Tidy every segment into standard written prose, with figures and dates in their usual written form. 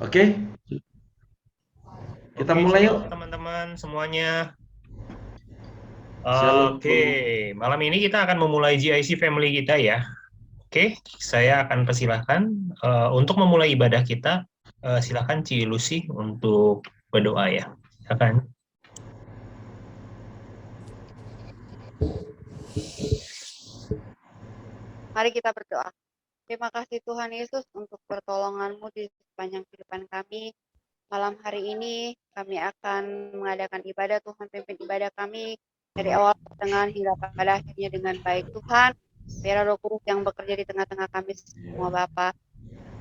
Oke, kita Oke, mulai yuk. shalom teman-teman semuanya. Shalom. Oke, malam ini kita akan memulai GIC Family kita ya. Oke, saya akan persilahkan untuk memulai ibadah kita. Silakan Ci Lucy untuk berdoa ya. Silakan. Mari kita berdoa. Terima kasih Tuhan Yesus untuk pertolongan-Mu di sepanjang kehidupan kami. Malam hari ini kami akan mengadakan ibadah. Tuhan pimpin ibadah kami dari awal pertengahan hingga pada akhirnya dengan baik. Tuhan, biar Roh Kudus yang bekerja di tengah-tengah kami semua Bapa.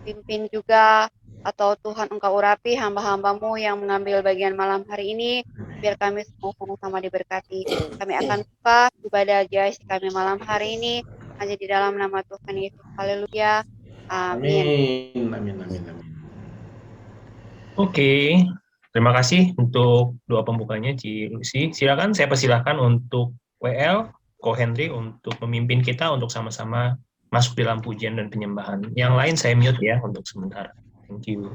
Pimpin juga atau Tuhan Engkau urapi hamba-hamba-Mu yang mengambil bagian malam hari ini. Biar kami semua sama-sama diberkati. Kami akan buka ibadah JIC kami malam hari ini hanya di dalam nama Tuhan Yesus. Haleluya. Amin. Amin, amin, amin, amin. Oke, terima kasih untuk doa pembukanya Ci Lucy. Silakan saya persilahkan untuk WL, Ko Henry untuk memimpin kita untuk sama-sama masuk dalam pujian dan penyembahan. Yang lain saya mute ya untuk sementara. Thank you.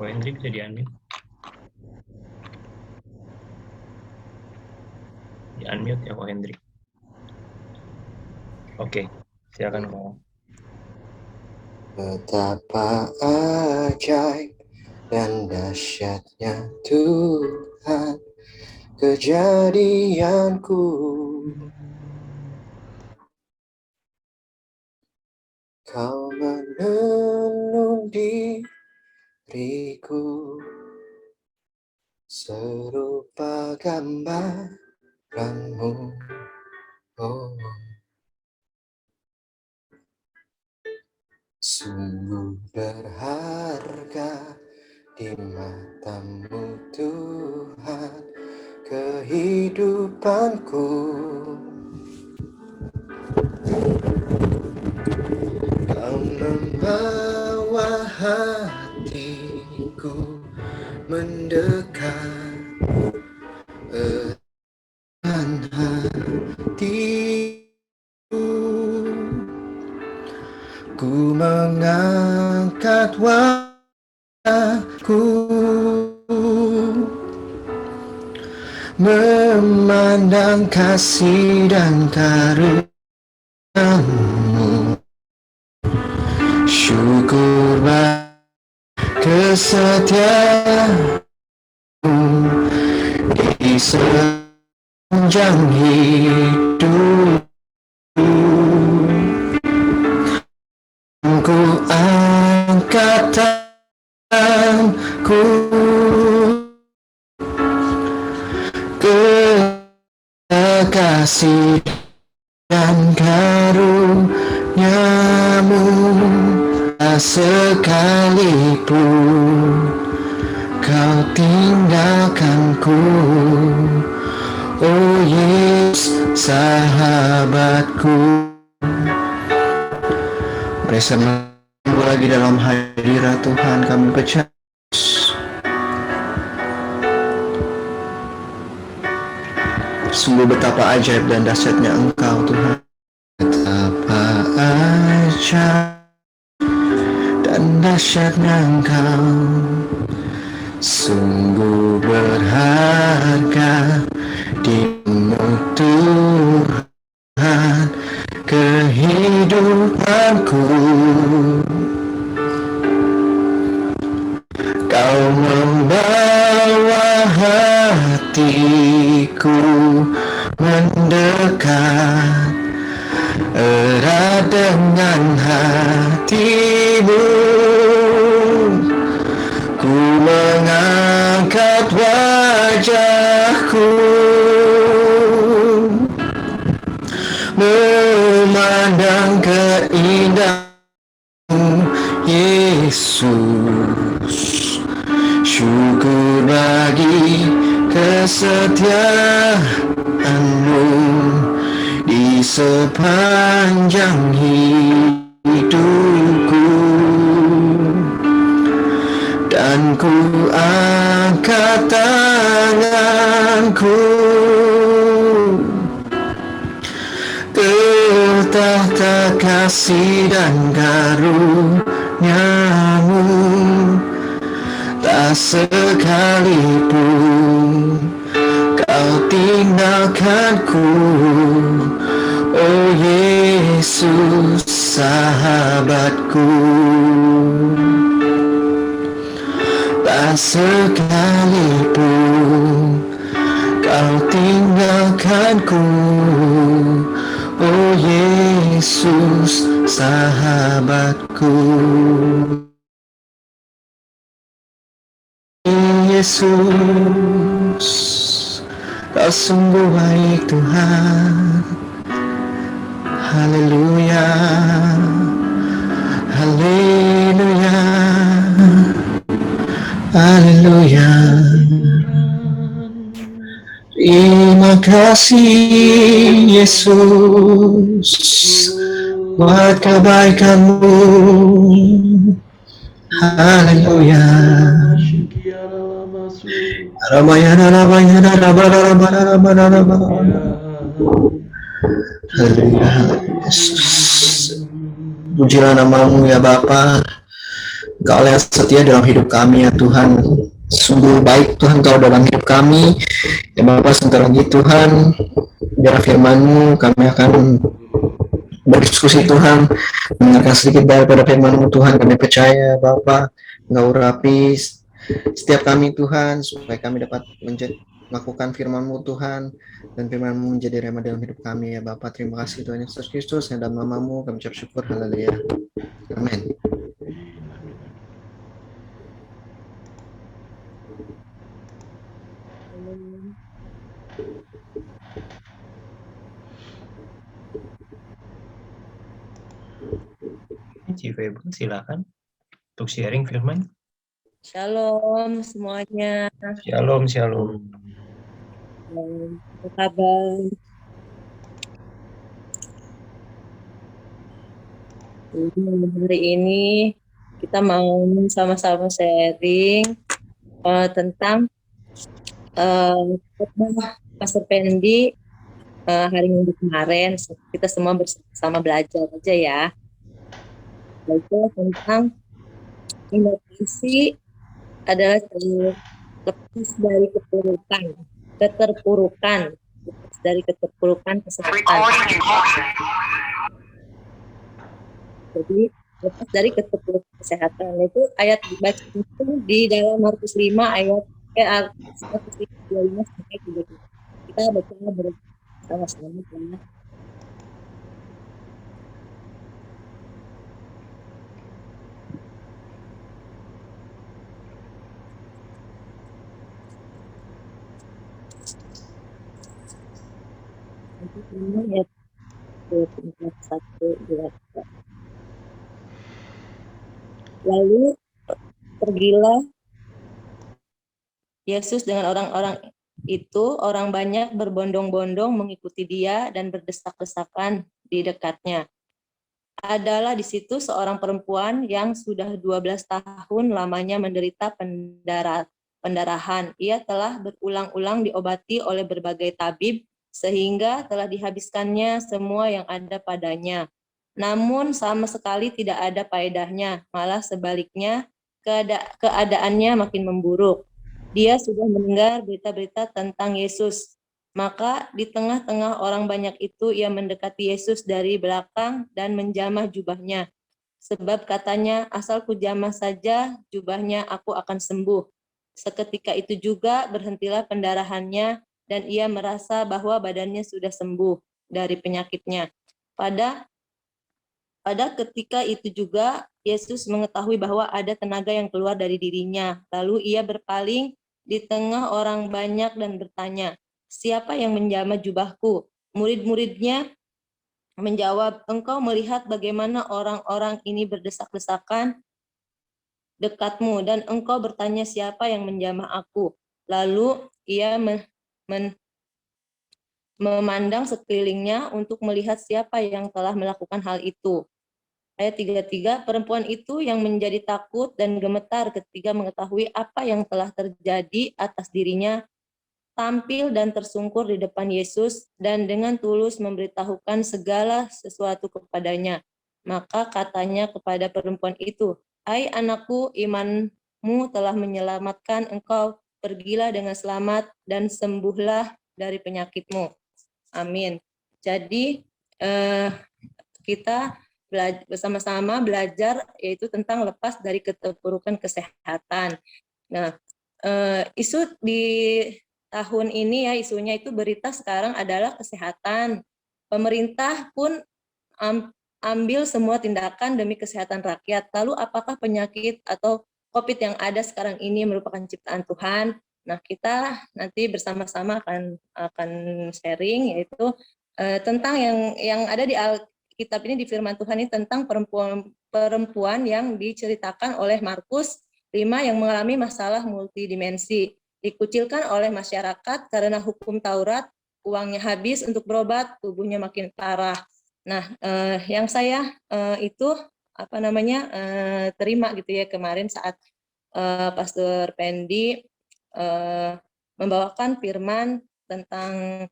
Ko Henry bisa di-unmute. Di-unmute ya Ko Henry. Oke, silakan Ko. Betapa ajaib dan dahsyatnya Tuhan kejadianku. Kau menenun diriku serupa gambaranmu. Oh, sungguh berharga di matamu Tuhan kehidupanku. Kau membawa hatiku mendekat erat hatiku. Ku mengangkat wajahku memandang kasih dan karunia-Mu. Syukur kesetiaan-Mu di sepanjang hidup. Ku angkat tanganku ke kasih dan karunia-Mu. Sekalipun Kau tinggalkanku, oh Yesus sahabatku. Mari sama lagi dalam hadirat Tuhan kami percaya. Sungguh betapa ajaib dan dahsyatnya Engkau Tuhan. Betapa ajaib dan dahsyatnya Engkau. Sungguh berharga di-Mu Tuhan kehidupanku. Kau membawa hatiku mendekat erat dengan hati-Mu. Ku mengangkat wajahku memandang keindahan-Mu Yesus. Syukur bagi kesetiaan-Mu di sepanjang hidupku. dan ku angkat tanganku ke tahta kasih dan karuniamu, tak sekalipun kau tinggalkanku, oh Yesus sahabatku. Tak sekalipun kau tinggalkanku, oh Yesus sahabatku. Yesus, kau sungguh baik Tuhan. Haleluya, haleluya, haleluya. Terima kasih Yesus buat kebaikanmu. Haleluya. Ramayana Ramayana Ramayana Ramayana Ramayana. Haleluya, Yesus. Pujilah namamu ya Bapa. Engkau yang setia dalam hidup kami ya Tuhan. Sungguh baik Tuhan Kau dalam hidup kami. Ya Bapa, sebentar lagi Tuhan, biar firman-Mu kami akan berdiskusi Tuhan, mendengarkan sedikit daripada firman-Mu Tuhan. Kami percaya Bapa, Engkau urapi setiap kami Tuhan, supaya kami dapat melakukan firman-Mu Tuhan, dan firman-Mu menjadi rema dalam hidup kami ya Bapa. Terima kasih Tuhan Yesus Kristus, yang dalam nama-Mu kami ucap syukur. Haleluya, amin. Ci Febri, silakan untuk sharing firman. Shalom semuanya. Shalom, shalom. Apa kabar? Hari ini kita mau sama-sama sharing tentang Pastor Pendi hari Minggu kemarin. Kita semua bersama belajar aja ya. Itu tentang inovasi adalah lepas dari keterpurukan, lepas dari keterpurukan kesehatan. Jadi lepas dari keterpurukan kesehatan itu ayat dibaca itu di dalam Markus 5 ayat 125 sampai 30. Kita baca bersama-sama ya. Ayat 1, 2, 3. Lalu pergilah Yesus dengan orang-orang itu, orang banyak berbondong-bondong mengikuti dia dan berdesak-desakan di dekatnya. Adalah di situ seorang perempuan yang sudah 12 tahun lamanya menderita pendarahan. Ia telah berulang-ulang diobati oleh berbagai tabib, sehingga telah dihabiskannya semua yang ada padanya. Namun sama sekali tidak ada faedahnya, malah sebaliknya keadaannya makin memburuk. Dia sudah mendengar berita-berita tentang Yesus. Maka di tengah-tengah orang banyak itu ia mendekati Yesus dari belakang dan menjamah jubahnya. Sebab katanya, asal ku jamah saja jubahnya aku akan sembuh. Seketika itu juga berhentilah pendarahannya dan ia merasa bahwa badannya sudah sembuh dari penyakitnya. Pada ketika itu juga Yesus mengetahui bahwa ada tenaga yang keluar dari dirinya. Lalu ia berpaling di tengah orang banyak dan bertanya, "Siapa yang menjamah jubahku?" Murid-muridnya menjawab, "Engkau melihat bagaimana orang-orang ini berdesak-desakan dekatmu, dan engkau bertanya siapa yang menjamah aku." Lalu ia memandang sekelilingnya untuk melihat siapa yang telah melakukan hal itu. Ayat 33, perempuan itu yang menjadi takut dan gemetar ketika mengetahui apa yang telah terjadi atas dirinya, tampil dan tersungkur di depan Yesus dan dengan tulus memberitahukan segala sesuatu kepadanya. Maka katanya kepada perempuan itu, "Hai anakku, imanmu telah menyelamatkan engkau, pergilah dengan selamat dan sembuhlah dari penyakitmu." Amin. Jadi kita bersama-sama belajar yaitu tentang lepas dari keterpurukan kesehatan. Nah, isu di tahun ini ya, isunya itu berita sekarang adalah kesehatan. Pemerintah pun ambil semua tindakan demi kesehatan rakyat. Lalu apakah penyakit atau COVID yang ada sekarang ini merupakan ciptaan Tuhan? Nah, kita nanti bersama-sama akan sharing yaitu tentang yang ada di Alkitab ini, di firman Tuhan ini, tentang perempuan yang diceritakan oleh Markus 5 yang mengalami masalah multidimensi, dikucilkan oleh masyarakat karena hukum Taurat, uangnya habis untuk berobat, tubuhnya makin parah. Nah, yang saya itu terima gitu ya kemarin saat Pastor Pendi membawakan firman tentang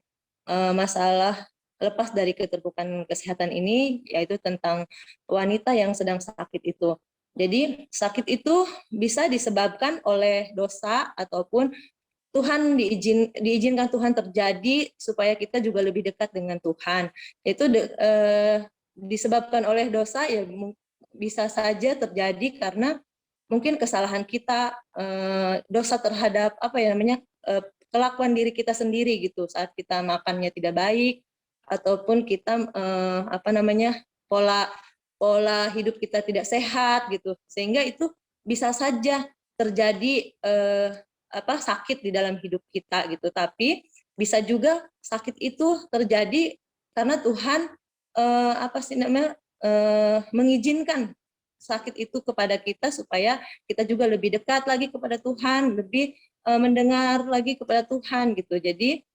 masalah lepas dari keterpurukan kesehatan ini, yaitu tentang wanita yang sedang sakit itu. Jadi sakit itu bisa disebabkan oleh dosa ataupun Tuhan diizinkan Tuhan terjadi supaya kita juga lebih dekat dengan Tuhan. Itu disebabkan oleh dosa ya, bisa saja terjadi karena mungkin kesalahan kita, dosa terhadap kelakuan diri kita sendiri gitu, saat kita makannya tidak baik ataupun kita pola hidup kita tidak sehat gitu, sehingga itu bisa saja terjadi sakit di dalam hidup kita gitu. Tapi bisa juga sakit itu terjadi karena Tuhan mengizinkan sakit itu kepada kita supaya kita juga lebih dekat lagi kepada Tuhan, lebih mendengar lagi kepada Tuhan gitu. Jadi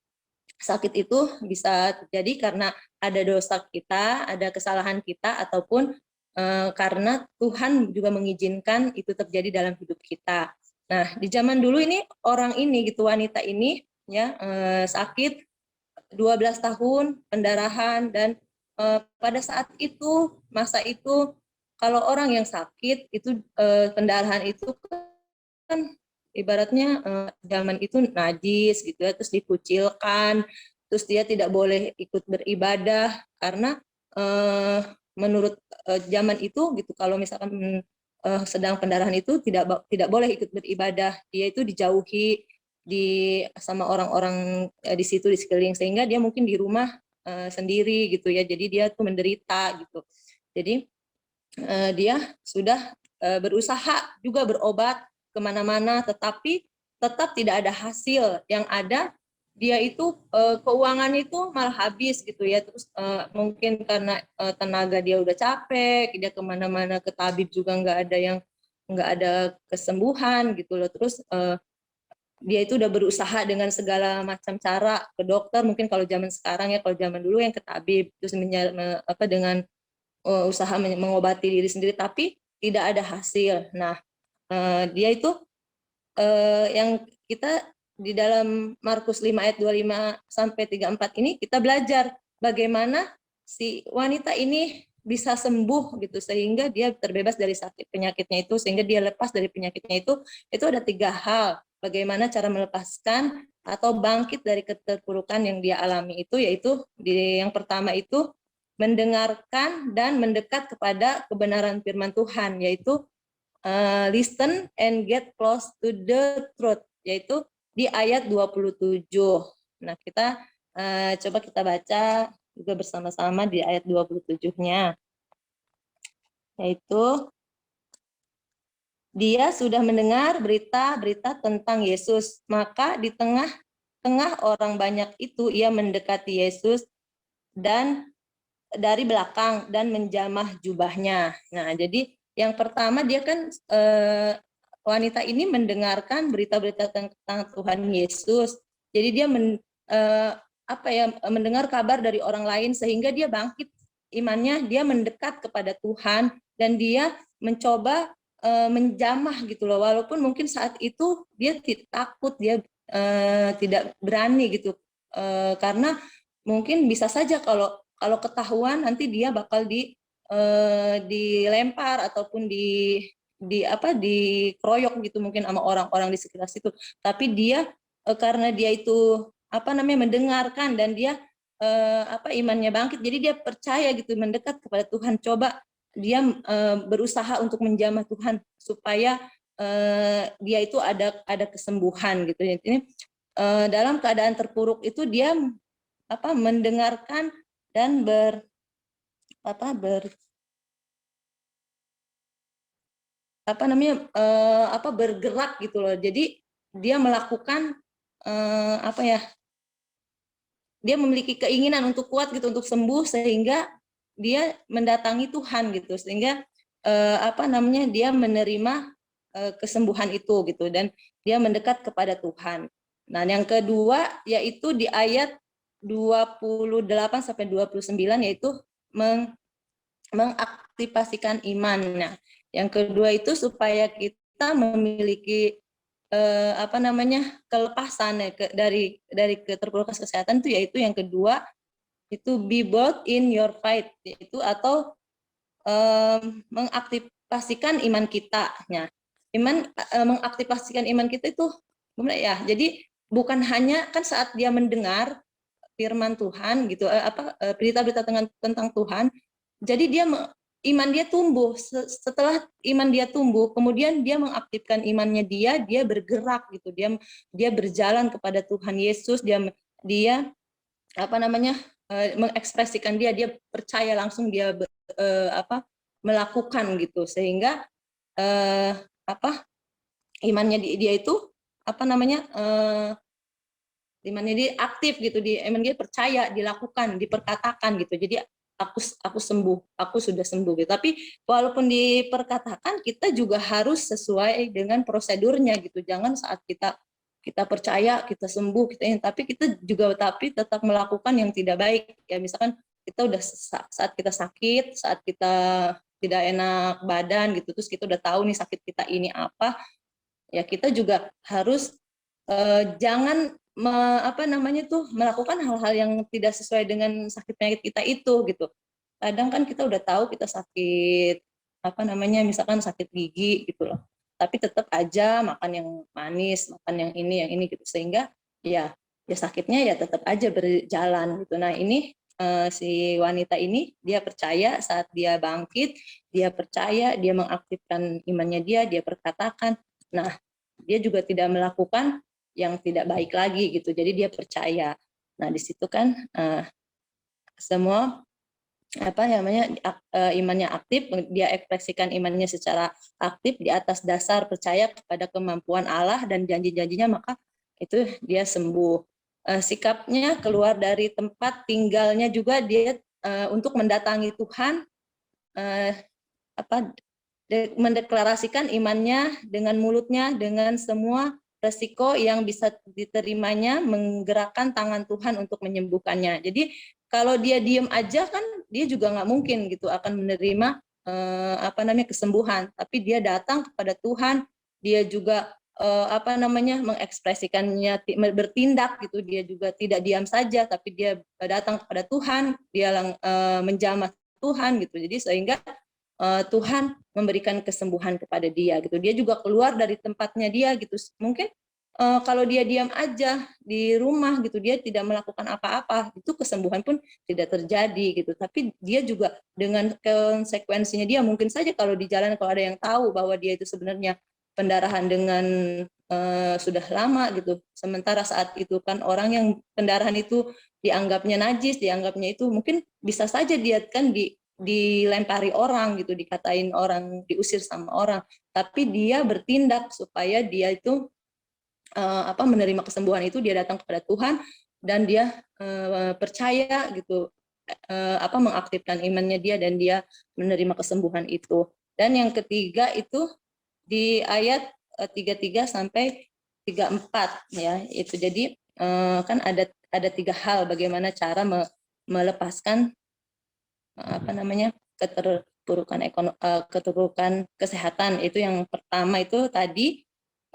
sakit itu bisa terjadi karena ada dosa kita, ada kesalahan kita, ataupun karena Tuhan juga mengizinkan itu terjadi dalam hidup kita. Nah, di zaman dulu ini orang ini gitu, wanita ini ya sakit 12 tahun pendarahan, dan pada saat itu, masa itu, kalau orang yang sakit itu pendarahan itu kan ibaratnya zaman itu najis gitu ya, terus dikucilkan, terus dia tidak boleh ikut beribadah karena menurut zaman itu gitu, kalau misalkan sedang pendarahan itu tidak boleh ikut beribadah, dia itu dijauhi sama orang-orang di situ di sekeliling, sehingga dia mungkin di rumah sendiri gitu ya, jadi dia tuh menderita gitu. Jadi dia sudah berusaha juga berobat kemana-mana, tetapi tetap tidak ada hasil. Yang ada dia itu keuangan itu malah habis gitu ya. Terus mungkin karena tenaga dia udah capek, dia kemana-mana ke tabib juga nggak ada kesembuhan gitu loh. Terus dia itu udah berusaha dengan segala macam cara ke dokter, mungkin kalau zaman sekarang ya, kalau zaman dulu yang ke tabib, terus dengan usaha mengobati diri sendiri, tapi tidak ada hasil. Nah, dia itu yang kita di dalam Markus 5 ayat 25 sampai 34 ini kita belajar bagaimana si wanita ini bisa sembuh gitu, sehingga dia terbebas dari sakit penyakitnya itu, sehingga dia lepas dari penyakitnya itu ada 3 hal bagaimana cara melepaskan atau bangkit dari keterpurukan yang dia alami itu, yaitu yang pertama itu mendengarkan dan mendekat kepada kebenaran firman Tuhan, yaitu listen and get close to the truth, yaitu di ayat 27. Nah, kita coba kita baca juga bersama-sama di ayat 27-nya. Yaitu dia sudah mendengar berita-berita tentang Yesus, maka di tengah-tengah orang banyak itu ia mendekati Yesus dan dari belakang dan menjamah jubahnya. Nah, jadi yang pertama dia kan wanita ini mendengarkan berita-berita tentang Tuhan Yesus. Jadi dia mendengar kabar dari orang lain sehingga dia bangkit imannya, dia mendekat kepada Tuhan dan dia mencoba menjamah gitu loh, walaupun mungkin saat itu dia takut, dia tidak berani gitu, karena mungkin bisa saja kalau ketahuan nanti dia bakal dilempar ataupun dikeroyok gitu mungkin sama orang-orang di sekitar situ. Tapi dia karena dia itu mendengarkan dan dia imannya bangkit, jadi dia percaya gitu, mendekat kepada Tuhan, coba dia berusaha untuk menjamah Tuhan supaya dia itu ada kesembuhan gitu. Ini dalam keadaan terpuruk itu dia mendengarkan dan bergerak gitu loh. Jadi dia melakukan dia memiliki keinginan untuk kuat gitu, untuk sembuh, sehingga dia mendatangi Tuhan gitu, sehingga dia menerima kesembuhan itu gitu, dan dia mendekat kepada Tuhan. Nah, yang kedua yaitu di ayat 28 sampai 29, yaitu mengaktifasikan iman. Nah, yang kedua itu supaya kita memiliki kelepasan dari keterpurukan kesehatan itu, yaitu yang kedua itu be bold in your fight, yaitu atau mengaktifasikan iman kita. Nah, mengaktifasikan iman kita itu gimana ya? Jadi bukan hanya kan saat dia mendengar firman Tuhan gitu, berita-berita tentang Tuhan, jadi iman dia tumbuh. Setelah iman dia tumbuh, kemudian dia mengaktifkan imannya, dia bergerak gitu, dia berjalan kepada Tuhan Yesus, dia mengekspresikan, dia percaya langsung, dia melakukan gitu, sehingga imannya dia itu imannya dia aktif gitu, iman dia percaya, dilakukan, diperkatakan gitu. Jadi aku sembuh, aku sudah sembuh gitu. Tapi walaupun diperkatakan, kita juga harus sesuai dengan prosedurnya gitu. Jangan saat kita percaya, kita sembuh, tapi kita juga tetap melakukan yang tidak baik. Ya misalkan kita udah saat kita sakit, saat kita tidak enak badan gitu, terus kita udah tahu nih sakit kita ini apa, ya kita juga harus jangan melakukan hal-hal yang tidak sesuai dengan sakit penyakit kita itu gitu. Kadang kan kita udah tahu kita sakit misalkan sakit gigi gitu loh, tapi tetap aja makan yang manis, makan yang ini gitu, sehingga ya sakitnya ya tetap aja berjalan gitu. Nah, ini si wanita ini dia percaya, saat dia bangkit, dia percaya, dia mengaktifkan imannya, dia perkatakan. Nah, dia juga tidak melakukan yang tidak baik lagi gitu, jadi dia percaya. Nah, di situ kan semua imannya aktif, dia ekspresikan imannya secara aktif di atas dasar percaya kepada kemampuan Allah dan janji-janjinya, maka itu dia sembuh. Sikapnya keluar dari tempat tinggalnya juga, dia untuk mendatangi Tuhan, mendeklarasikan imannya dengan mulutnya, dengan semua resiko yang bisa diterimanya, menggerakkan tangan Tuhan untuk menyembuhkannya. Jadi kalau dia diem aja kan dia juga nggak mungkin gitu akan menerima kesembuhan. Tapi dia datang kepada Tuhan, dia juga mengekspresikannya, bertindak gitu. Dia juga tidak diam saja, tapi dia datang kepada Tuhan, dia menjamah Tuhan gitu. Jadi sehingga Tuhan memberikan kesembuhan kepada dia gitu. Dia juga keluar dari tempatnya dia gitu. Mungkin kalau dia diam aja di rumah gitu, dia tidak melakukan apa-apa, itu kesembuhan pun tidak terjadi gitu. Tapi dia juga dengan konsekuensinya, dia mungkin saja kalau di jalan, kalau ada yang tahu bahwa dia itu sebenarnya pendarahan dengan sudah lama gitu. Sementara saat itu kan orang yang pendarahan itu dianggapnya najis, dianggapnya itu mungkin bisa saja dia kan dilempari orang gitu, dikatain orang, diusir sama orang, tapi dia bertindak supaya dia itu menerima kesembuhan itu. Dia datang kepada Tuhan dan dia percaya gitu, mengaktifkan imannya dia, dan dia menerima kesembuhan itu. Dan yang ketiga itu di ayat 33 sampai 34 ya, itu jadi kan ada 3 hal bagaimana cara melepaskan keterpurukan kesehatan. Itu yang pertama, itu tadi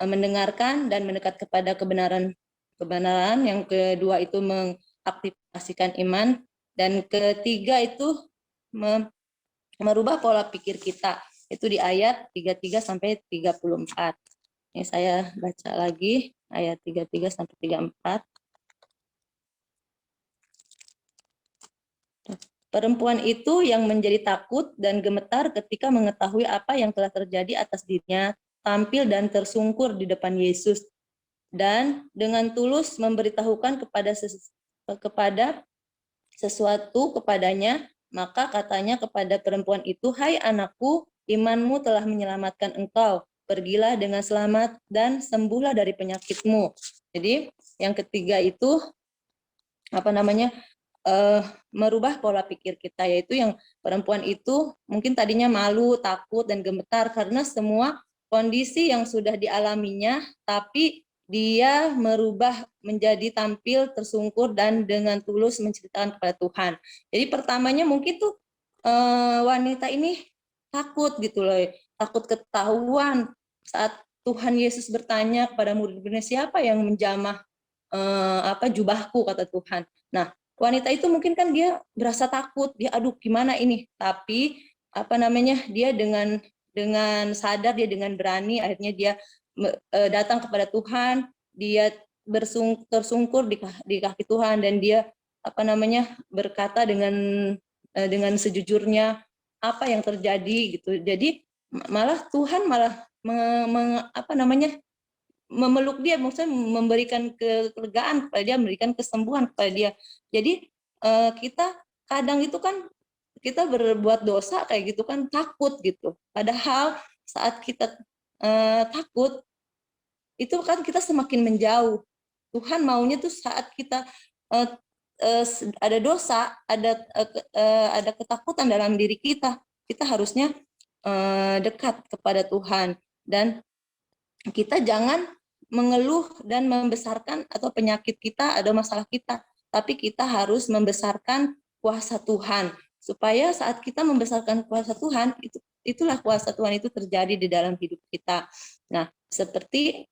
mendengarkan dan mendekat kepada kebenaran. Yang kedua itu mengaktifasikan iman, dan ketiga itu merubah pola pikir kita. Itu di ayat 33 sampai 34. Ini saya baca lagi ayat 33 sampai 34. Perempuan itu yang menjadi takut dan gemetar ketika mengetahui apa yang telah terjadi atas dirinya, tampil dan tersungkur di depan Yesus, dan dengan tulus memberitahukan kepada sesuatu kepadanya. Maka katanya kepada perempuan itu, "Hai anakku, imanmu telah menyelamatkan engkau. Pergilah dengan selamat dan sembuhlah dari penyakitmu." Jadi yang ketiga itu merubah pola pikir kita, yaitu yang perempuan itu mungkin tadinya malu, takut, dan gemetar karena semua kondisi yang sudah dialaminya, tapi dia merubah menjadi tampil tersungkur dan dengan tulus menceritakan kepada Tuhan. Jadi pertamanya mungkin tuh wanita ini takut gitu loh, takut ketahuan saat Tuhan Yesus bertanya kepada murid-muridnya, "Siapa yang menjamah jubahku?" kata Tuhan. Nah, wanita itu mungkin kan dia berasa takut, dia aduh gimana ini, tapi dia dengan sadar, dia dengan berani, akhirnya dia datang kepada Tuhan, dia tersungkur di kaki Tuhan, dan dia berkata dengan sejujurnya apa yang terjadi gitu. Jadi malah Tuhan memeluk dia, maksudnya memberikan kelegaan kepada dia, memberikan kesembuhan kepada dia. Jadi kita kadang itu kan kita berbuat dosa kayak gitu kan, takut gitu. Padahal saat kita takut itu kan kita semakin menjauh. Tuhan maunya tuh saat kita ada dosa, ada ketakutan dalam diri kita, kita harusnya dekat kepada Tuhan, dan kita jangan mengeluh dan membesarkan atau penyakit kita, ada masalah kita, tapi kita harus membesarkan kuasa Tuhan, supaya saat kita membesarkan kuasa Tuhan, itulah kuasa Tuhan itu terjadi di dalam hidup kita. Nah, seperti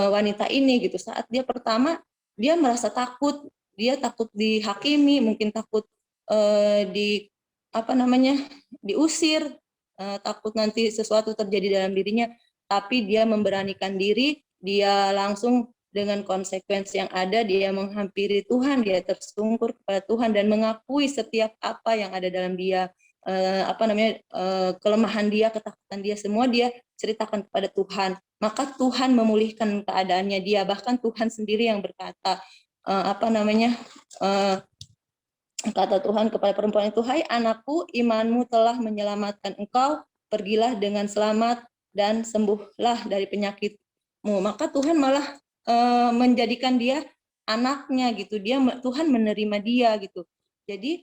wanita ini gitu, saat dia pertama dia merasa takut, dia takut dihakimi, mungkin takut diusir, takut nanti sesuatu terjadi dalam dirinya, tapi dia memberanikan diri, dia langsung dengan konsekuensi yang ada, dia menghampiri Tuhan, dia tersungkur kepada Tuhan dan mengakui setiap apa yang ada dalam dia, kelemahan dia, ketakutan dia, semua dia ceritakan kepada Tuhan. Maka Tuhan memulihkan keadaannya dia, bahkan Tuhan sendiri yang berkata, kata Tuhan kepada perempuan itu, "Hai anakku, imanmu telah menyelamatkan engkau, pergilah dengan selamat dan sembuhlah dari penyakitmu." Maka Tuhan malah menjadikan dia anaknya gitu. Tuhan menerima dia gitu. Jadi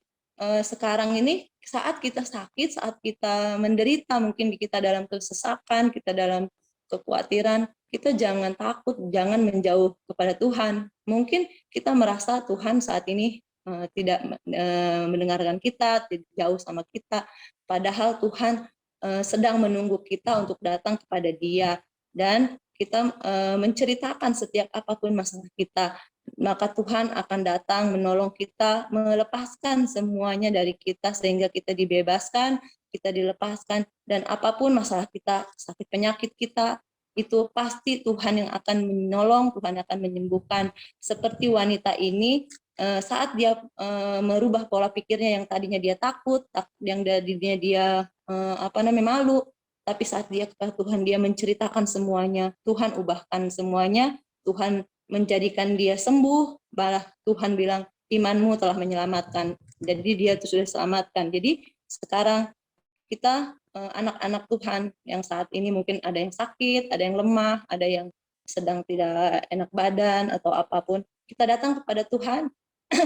sekarang ini saat kita sakit, saat kita menderita, mungkin kita dalam kesesakan, kita dalam kekhawatiran, kita jangan takut, jangan menjauh kepada Tuhan. Mungkin kita merasa Tuhan saat ini tidak mendengarkan kita, tidak jauh sama kita, padahal Tuhan sedang menunggu kita untuk datang kepada Dia, dan kita menceritakan setiap apapun masalah kita, maka Tuhan akan datang menolong kita, melepaskan semuanya dari kita sehingga kita dibebaskan, kita dilepaskan, dan apapun masalah kita, sakit penyakit kita, itu pasti Tuhan yang akan menolong, Tuhan akan menyembuhkan. Seperti wanita ini, saat dia merubah pola pikirnya, yang tadinya dia takut, yang tadinya dia malu, tapi saat dia kepada Tuhan, dia menceritakan semuanya, Tuhan ubahkan semuanya, Tuhan menjadikan dia sembuh, malah Tuhan bilang, "Imanmu telah menyelamatkan." Jadi dia itu sudah selamatkan. Jadi sekarang kita anak-anak Tuhan yang saat ini mungkin ada yang sakit, ada yang lemah, ada yang sedang tidak enak badan atau apapun, kita datang kepada Tuhan,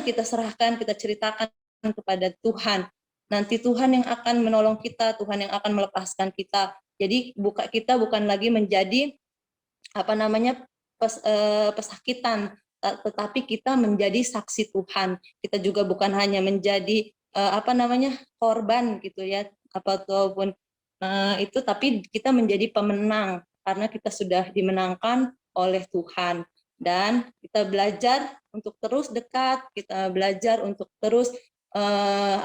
kita serahkan, kita ceritakan kepada Tuhan. Nanti Tuhan yang akan menolong kita, Tuhan yang akan melepaskan kita. Jadi kita bukan lagi menjadi pesakitan, tetapi kita menjadi saksi Tuhan. Kita juga bukan hanya menjadi korban gitu ya, ataupun itu, tapi kita menjadi pemenang karena kita sudah dimenangkan oleh Tuhan. Dan kita belajar untuk terus dekat, kita belajar untuk terus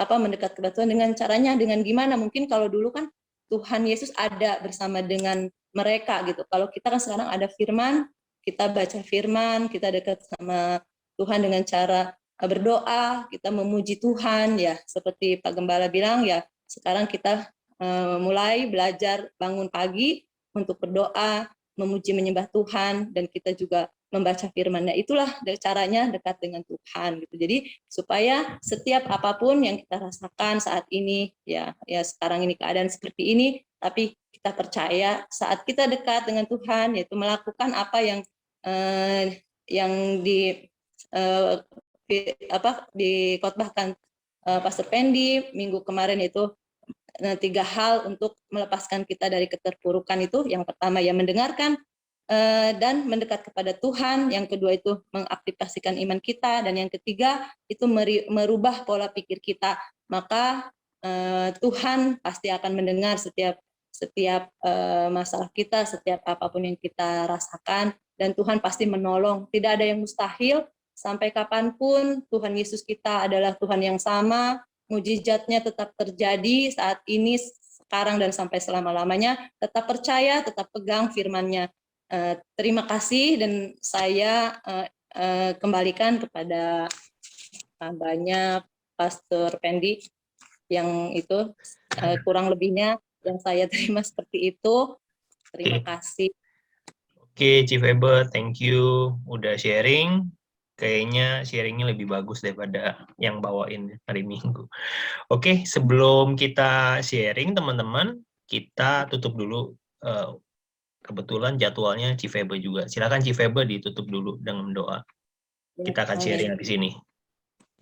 mendekat kepada Tuhan dengan caranya, dengan gimana? Mungkin kalau dulu kan Tuhan Yesus ada bersama dengan mereka gitu. Kalau kita kan sekarang ada firman, kita baca firman, kita dekat sama Tuhan dengan cara berdoa, kita memuji Tuhan ya, seperti Pak Gembala bilang ya, sekarang kita mulai belajar bangun pagi untuk berdoa, memuji menyembah Tuhan, dan kita juga membaca firman-Nya. Itulah caranya dekat dengan Tuhan gitu. Jadi supaya setiap apapun yang kita rasakan saat ini ya sekarang ini keadaan seperti ini, tapi kita percaya saat kita dekat dengan Tuhan, yaitu melakukan apa yang dikotbahkan Pastor Pendi minggu kemarin, itu 3 hal untuk melepaskan kita dari keterpurukan itu. Yang pertama ya mendengarkan dan mendekat kepada Tuhan, yang kedua itu mengaktifasikan iman kita, dan yang ketiga itu merubah pola pikir kita. Maka Tuhan pasti akan mendengar setiap masalah kita, setiap apapun yang kita rasakan, dan Tuhan pasti menolong. Tidak ada yang mustahil. Sampai kapanpun Tuhan Yesus kita adalah Tuhan yang sama, mujizatnya tetap terjadi saat ini, sekarang, dan sampai selama-lamanya. Tetap percaya, tetap pegang firman-Nya. Terima kasih, dan saya kembalikan kepada banyak Pastor Pendi yang itu kurang lebihnya yang saya terima seperti itu. Terima kasih. Oke, Chief Ebe, thank you udah sharing. Kayaknya sharingnya lebih bagus daripada yang bawain hari Minggu. Oke, sebelum kita sharing teman-teman, kita tutup dulu. Kebetulan jadwalnya Cifebe juga. Silakan Cifebe ditutup dulu dengan doa. Kita akan sharing di sini.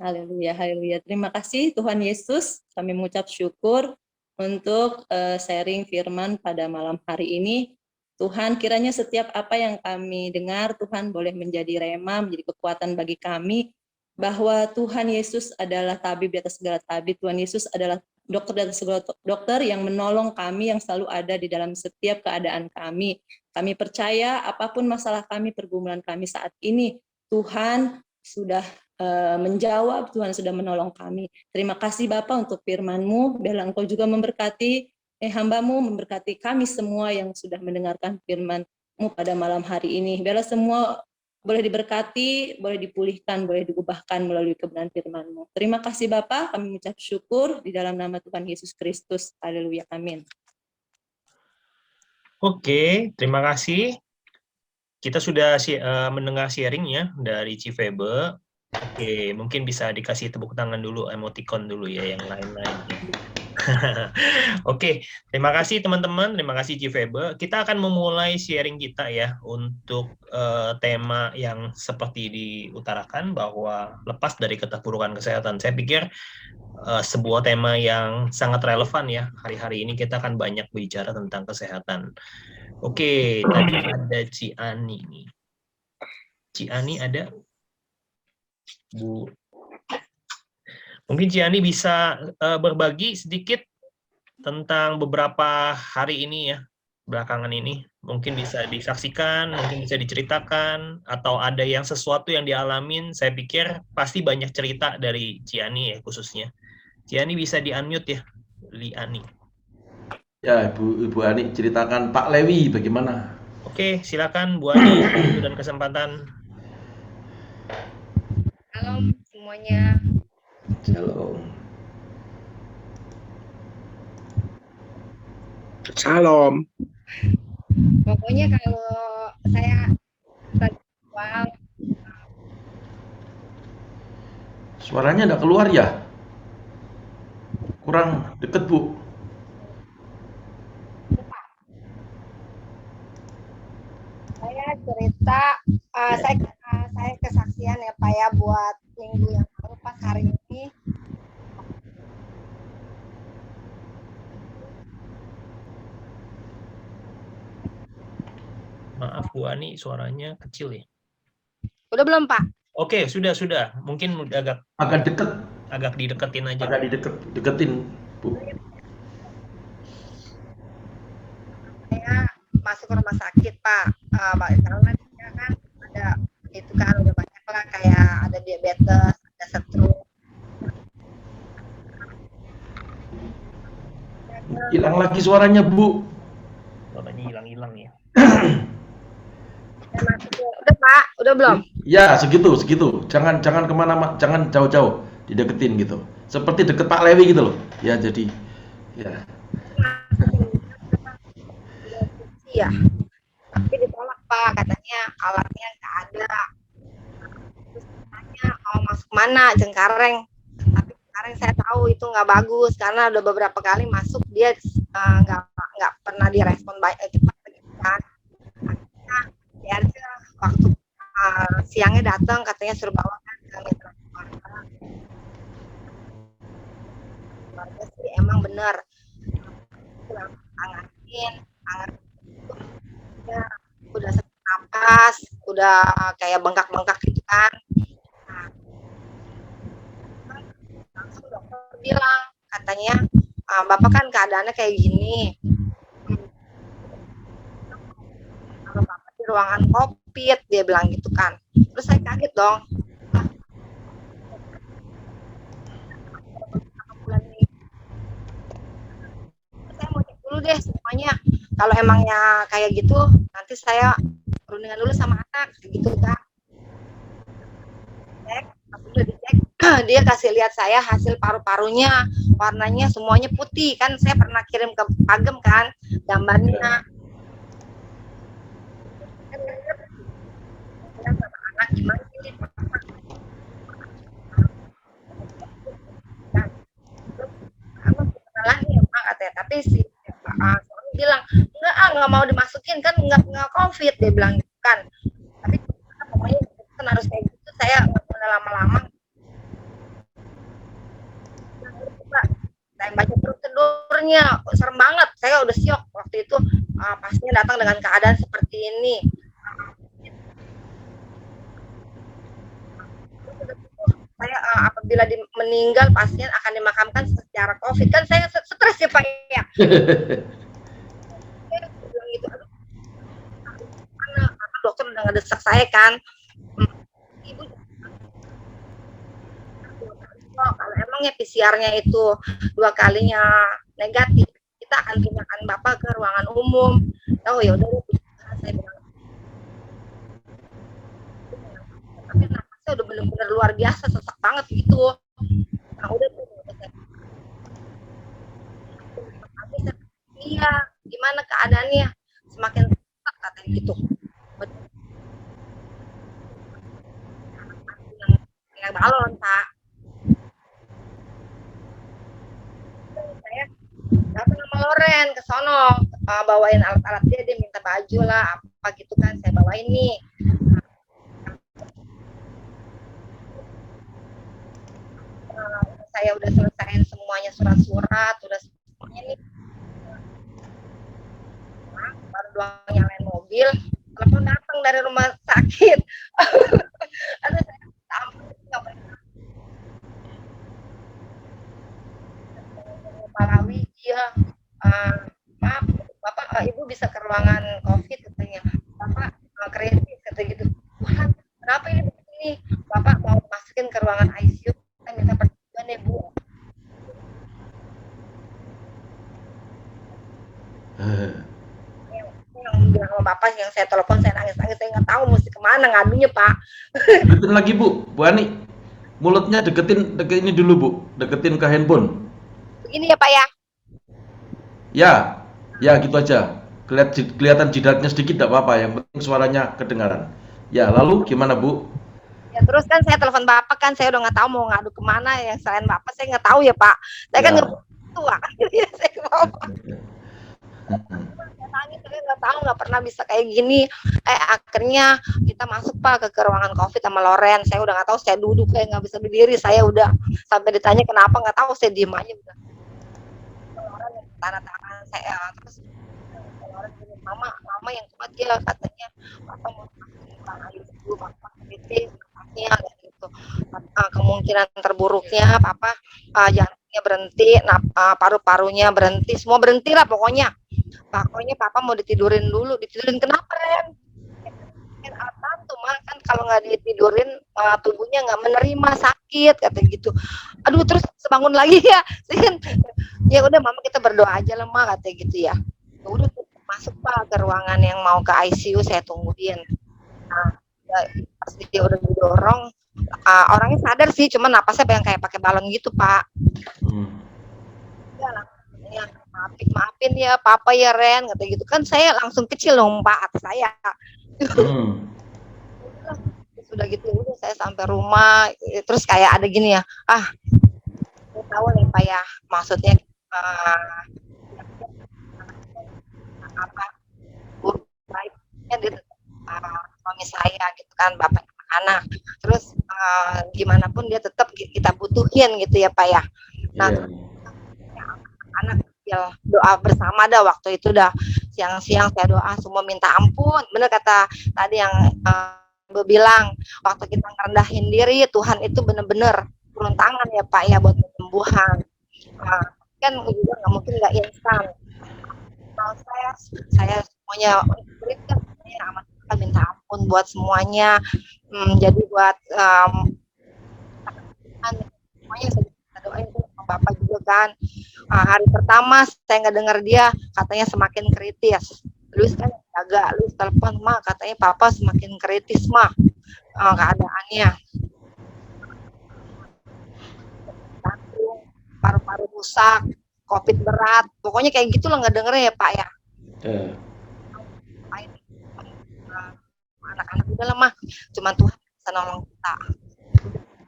Haleluya, haleluya. Terima kasih Tuhan Yesus. Kami mengucap syukur untuk sharing firman pada malam hari ini. Tuhan, kiranya setiap apa yang kami dengar, Tuhan boleh menjadi rema, menjadi kekuatan bagi kami, bahwa Tuhan Yesus adalah tabib di atas segala tabib. Tuhan Yesus adalah dokter di atas segala dokter yang menolong kami, yang selalu ada di dalam setiap keadaan kami. Kami percaya apapun masalah kami, pergumulan kami saat ini, Tuhan sudah menjawab, Tuhan sudah menolong kami. Terima kasih Bapa untuk firman-Mu, biarlah Engkau juga memberkati hamba-Mu, memberkati kami semua yang sudah mendengarkan firman-Mu pada malam hari ini. Biarlah semua boleh diberkati, boleh dipulihkan, boleh diubahkan melalui kebenaran firman-Mu. Terima kasih Bapa, kami mengucap syukur di dalam nama Tuhan Yesus Kristus. Haleluya, amin. Oke, terima kasih. Kita sudah mendengar sharingnya dari Cifebe. Oke, mungkin bisa dikasih tepuk tangan dulu, emoticon dulu ya, yang lain-lain. Oke, terima kasih teman-teman, terima kasih Cifebe. Kita akan memulai sharing kita ya untuk tema yang seperti diutarakan, bahwa lepas dari keterpurukan kesehatan. Saya pikir sebuah tema yang sangat relevan ya. Hari-hari ini kita akan banyak bicara tentang kesehatan. Oke, tadi ada Ci Ani nih. Ci Ani ada? Bu. Mungkin Ci Ani bisa berbagi sedikit tentang beberapa hari ini ya, belakangan ini. Mungkin bisa disaksikan, mungkin bisa diceritakan, atau ada yang sesuatu yang dialamin. Saya pikir pasti banyak cerita dari Ci Ani ya khususnya. Ci Ani bisa di-unmute ya, Li Ani. Ya, Ibu Ani, ceritakan Pak Lewi bagaimana? Oke, silakan Bu Ani, waktu dan kesempatan. Halo semuanya. Shalom. Shalom. Pokoknya kalau saya awal Suaranya enggak keluar ya? Kurang deket, Bu. saya cerita, saya kesaksian ya Pak ya, buat minggu yang lalu pas hari ini. Maaf Bu Ani, suaranya kecil ya. Udah belum Pak? Oke, sudah. Mungkin agak Agak deket. agak dideketin aja. Agak deketin, Bu. Saya masuk ke rumah sakit Pak, karena dia kan ada itu kan udah banyak lah kayak ada diabetes, ada stroke. Hilang lagi suaranya, Bu. Suaranya hilang-hilang ya. Udah Pak, udah belum? Ya, segitu. Jangan kemana-mana, jangan jauh-jauh, dideketin gitu. Seperti deket Pak Lewi gitu loh. Ya, jadi, ya. Iya, tapi ditolak Pak, katanya alatnya nggak ada. Terus tanya mau masuk mana Cengkareng, tapi Cengkareng saya tahu itu nggak bagus karena udah beberapa kali masuk dia nggak pernah direspon baik cepat gitu kan. Akhirnya ya aja waktu siangnya datang katanya suruh bawa kan ke mitra keluarga sih emang bener angatin ya, udah sesak napas, udah kayak bengkak-bengkak gitu kan. Nah, langsung dokter bilang, katanya, Bapak kan keadaannya kayak gini. Kalau Bapak di ruangan COVID, dia bilang gitu kan. Terus saya kaget dong. Saya mau cek dulu deh semuanya. Kalau emangnya kayak gitu, nanti saya perundingan dulu sama anak, gitu Kak. Cek, pas udah dicek, dia kasih lihat saya hasil paru-parunya, warnanya semuanya putih kan. Saya pernah kirim ke Pagem kan gambarnya. Sama anak gimana ini salahnya Pak katanya, tapi si suami bilang nggak mau dimasukin kan nggak COVID, dia bilang gitu kan. Tapi pokoknya kan harus kayak gitu, saya nggak boleh lama-lama. Saya baca prosedurnya serem banget, saya udah syok waktu itu. Pasien datang dengan keadaan seperti ini. Saya apabila meninggal pasien akan dimakamkan secara COVID kan, saya stres ya Pak ya. Bilang gitu, aduh, mana dokter udah ngedesak saya kan. Ibu kalau emangnya PCR-nya itu 2 kalinya negatif, kita akan pindahkan Bapak ke ruangan umum. Oh ya udah, saya bilang. Tapi napasnya udah benar-benar luar biasa, sesak banget gitu. Nah udah tuh, iya, gimana keadaannya? Semakin sesak katanya gitu. Yang balon Pak. Saya datang sama Loren ke sono, bawain alat-alat dia minta baju lah apa gitu kan, saya bawain nih. Saya udah selesaiin semuanya, surat-surat udah semuanya nih. Baru doang nyalain mobil, telepon datang dari rumah sakit. Aduh, saya ampun, nggak boleh. Malawi, iya, Pak, Bapak, Ibu bisa ke ruangan COVID katanya. Bapak kritis kata gitu. Tuhan, kenapa ini begini? Bapak mau masukin ke ruangan ICU, kita minta persetujuan ya Bu. Yang bilang sama Bapak, yang saya telepon, saya nangis-nangis, saya nggak tahu mesti kemana ngadunya Pak. Deketin lagi, Bu Ani. Mulutnya deketin ini dulu, Bu. Deketin ke handphone. Begini ya Pak ya. Ya gitu aja. Kelihatan jidatnya sedikit tidak apa-apa, yang penting suaranya kedengaran. Ya, lalu gimana, Bu? Ya terus kan saya telepon Bapak kan, saya udah nggak tahu mau ngadu kemana, yang selain Bapak saya nggak tahu ya Pak. Saya kan nggak tua, saya mau. Saya nangis, saya nggak tahu, nggak pernah bisa kayak gini. Akhirnya kita masuk Pak ke ruangan COVID sama Loren. Saya udah nggak tahu, saya duduk kayak nggak bisa berdiri. Saya udah sampai ditanya kenapa nggak tahu, saya diem aja udah. Loren tanda tangan saya, terus Loren bilang, mama yang kuat ya katanya, Bapak mau masukin orang ICU, Bapak kritis, katanya gitu. kemungkinan terburuknya papa jantungnya berhenti, paru-parunya berhenti, semua berhenti lah pokoknya papa mau ditidurin dulu. Ditidurin kenapa, Ren? Kan alat bantu mah, kan kalau nggak ditidurin tubuhnya nggak menerima, sakit kata gitu. Aduh, terus sebangun lagi ya. Ya udah mama kita berdoa aja lah mah kata gitu ya. Ya udah masuk Pak ke ruangan yang mau ke ICU, saya tungguin. Nah, pas dia udah didorong, orangnya sadar sih, cuman napasnya yang kayak pakai balon gitu Pak. Ya langsung ya, maafin ya papa ya Ren kata gitu kan, saya langsung kecil dong Pak atas saya. Sudah gitu udah saya sampai rumah, terus kayak ada gini ya, saya tahu nih Pak ya, maksudnya apa buruk baiknya di suami saya gitu kan, bapak anak, terus gimana pun dia tetap kita butuhin gitu ya Pak ya. Nah anak ya doa bersama dah waktu itu, dah siang-siang saya doa semua minta ampun, bener kata tadi yang bilang waktu kita ngerendahin diri, Tuhan itu bener-bener turun tangan ya Pak ya buat penyembuhan. Kan juga nggak mungkin nggak instan. Kalau saya semuanya berikan saya amat minta ampun buat semuanya. Jadi buat semuanya saya doain sama Bapak juga kan. Hari pertama saya nggak dengar dia katanya semakin kritis. Luis kan jaga, Luis telepon mah katanya papa semakin kritis mah keadaannya. Paru-paru rusak, COVID berat, pokoknya kayak gitu loh, nggak denger ya Pak ya. Anak-anak udah lah mah, cuman Tuhan bisa nolong kita.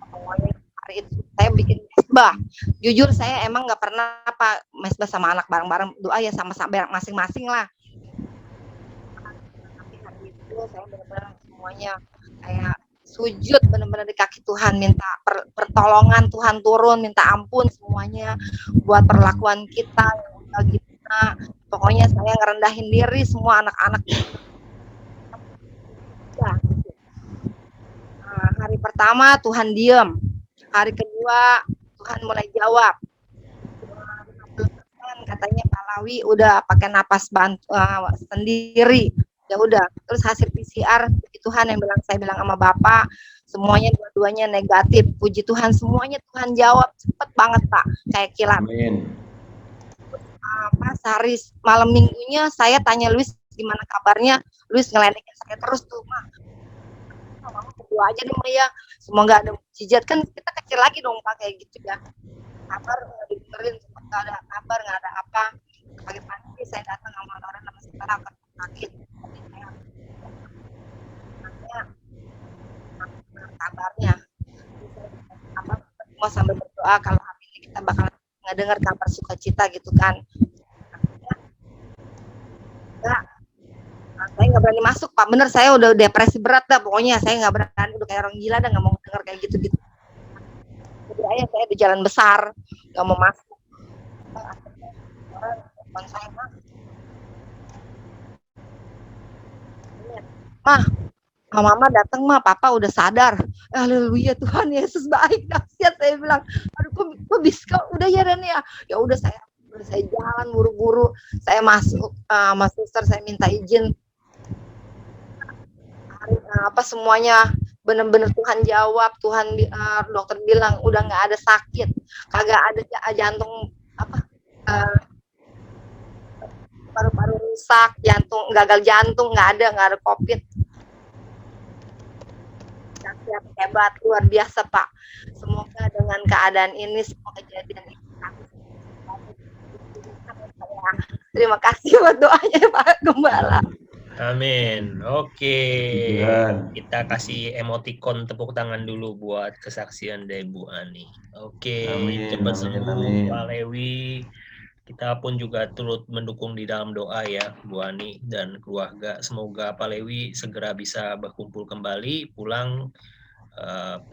Pokoknya hari itu saya bikin mesbah. Jujur saya emang nggak pernah Pak mesbah sama anak bareng-bareng, doa ya sama-sama masing-masing lah. Tapi hari itu saya benar-benar semuanya kayak sujud benar-benar di kaki Tuhan, minta pertolongan Tuhan turun, minta ampun semuanya buat perlakuan kita yang gimana. Pokoknya saya ngerendahin diri, semua anak-anak. Ya. Hari pertama Tuhan diem, hari kedua Tuhan mulai jawab. Katanya Pak Lawi udah pakai napas sendiri. Ya udah, terus hasil PCR puji Tuhan yang saya bilang sama Bapak, semuanya dua-duanya negatif. Puji Tuhan semuanya Tuhan jawab cepet banget Pak, kayak kilat. Amin. Pas hari malam minggunya saya tanya Luis gimana kabarnya, Luis ngeledekin saya terus tuh, Mah mama berdoa aja deh Maya, semoga ada mukjizat, kan kita kecil lagi dong Pak kayak gitu ya. Kabar nggak didengerin, nggak ada kabar, nggak ada apa. Pagi-pagi saya datang sama orang sama saudara ke sakit. Kabarnya apa semua sambil berdoa kalau hari ini kita bakal ngedengar kabar sukacita gitu kan. Enggak, saya nggak berani masuk Pak, bener saya udah depresi berat dah pokoknya, saya nggak berani, udah kayak orang gila dah, nggak mau dengar kayak gitu-gitu. Jadi ayah saya di jalan besar nggak mau masuk. Saya Mah, Mama datang mah, Papa udah sadar. Haleluya, Tuhan Yesus baik, dahsyat, saya bilang. Aduh, kok bisa? Udah ya Ren ya. Ya udah saya jalan buru-buru, saya masuk sama suster, saya minta izin. Apa semuanya benar-benar Tuhan jawab, Tuhan dokter bilang udah nggak ada sakit, kagak ada jantung apa paru-paru rusak, jantung gagal jantung nggak ada COVID. Hebat, luar biasa Pak. Semoga dengan keadaan ini, semua kejadian ini, terima kasih buat doanya Pak Gembala. Amin. Oke. Kita kasih emoticon tepuk tangan dulu buat kesaksian dari Bu Ani. Oke. Cepat sembuh Pak Lewi. Kita pun juga turut mendukung di dalam doa ya Bu Ani dan keluarga. Semoga Pak Lewi segera bisa berkumpul kembali, pulang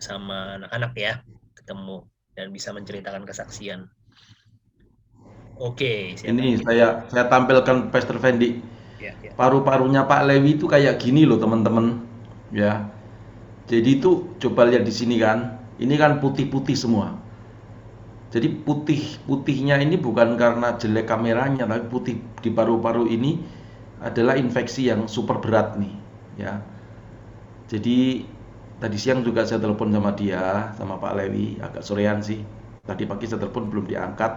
sama anak-anak ya, ketemu dan bisa menceritakan kesaksian. Oke. Ini saya tampilkan Pastor Fendi. Ya. Paru-parunya Pak Lewi itu kayak gini loh teman-teman. Ya. Jadi itu coba lihat di sini kan. Ini kan putih-putih semua. Jadi putih-putihnya ini bukan karena jelek kameranya, tapi putih di paru-paru ini adalah infeksi yang super berat nih, ya. Jadi tadi siang juga saya telepon sama dia, sama Pak Lewi, agak sorean sih. Tadi pagi saya telepon belum diangkat,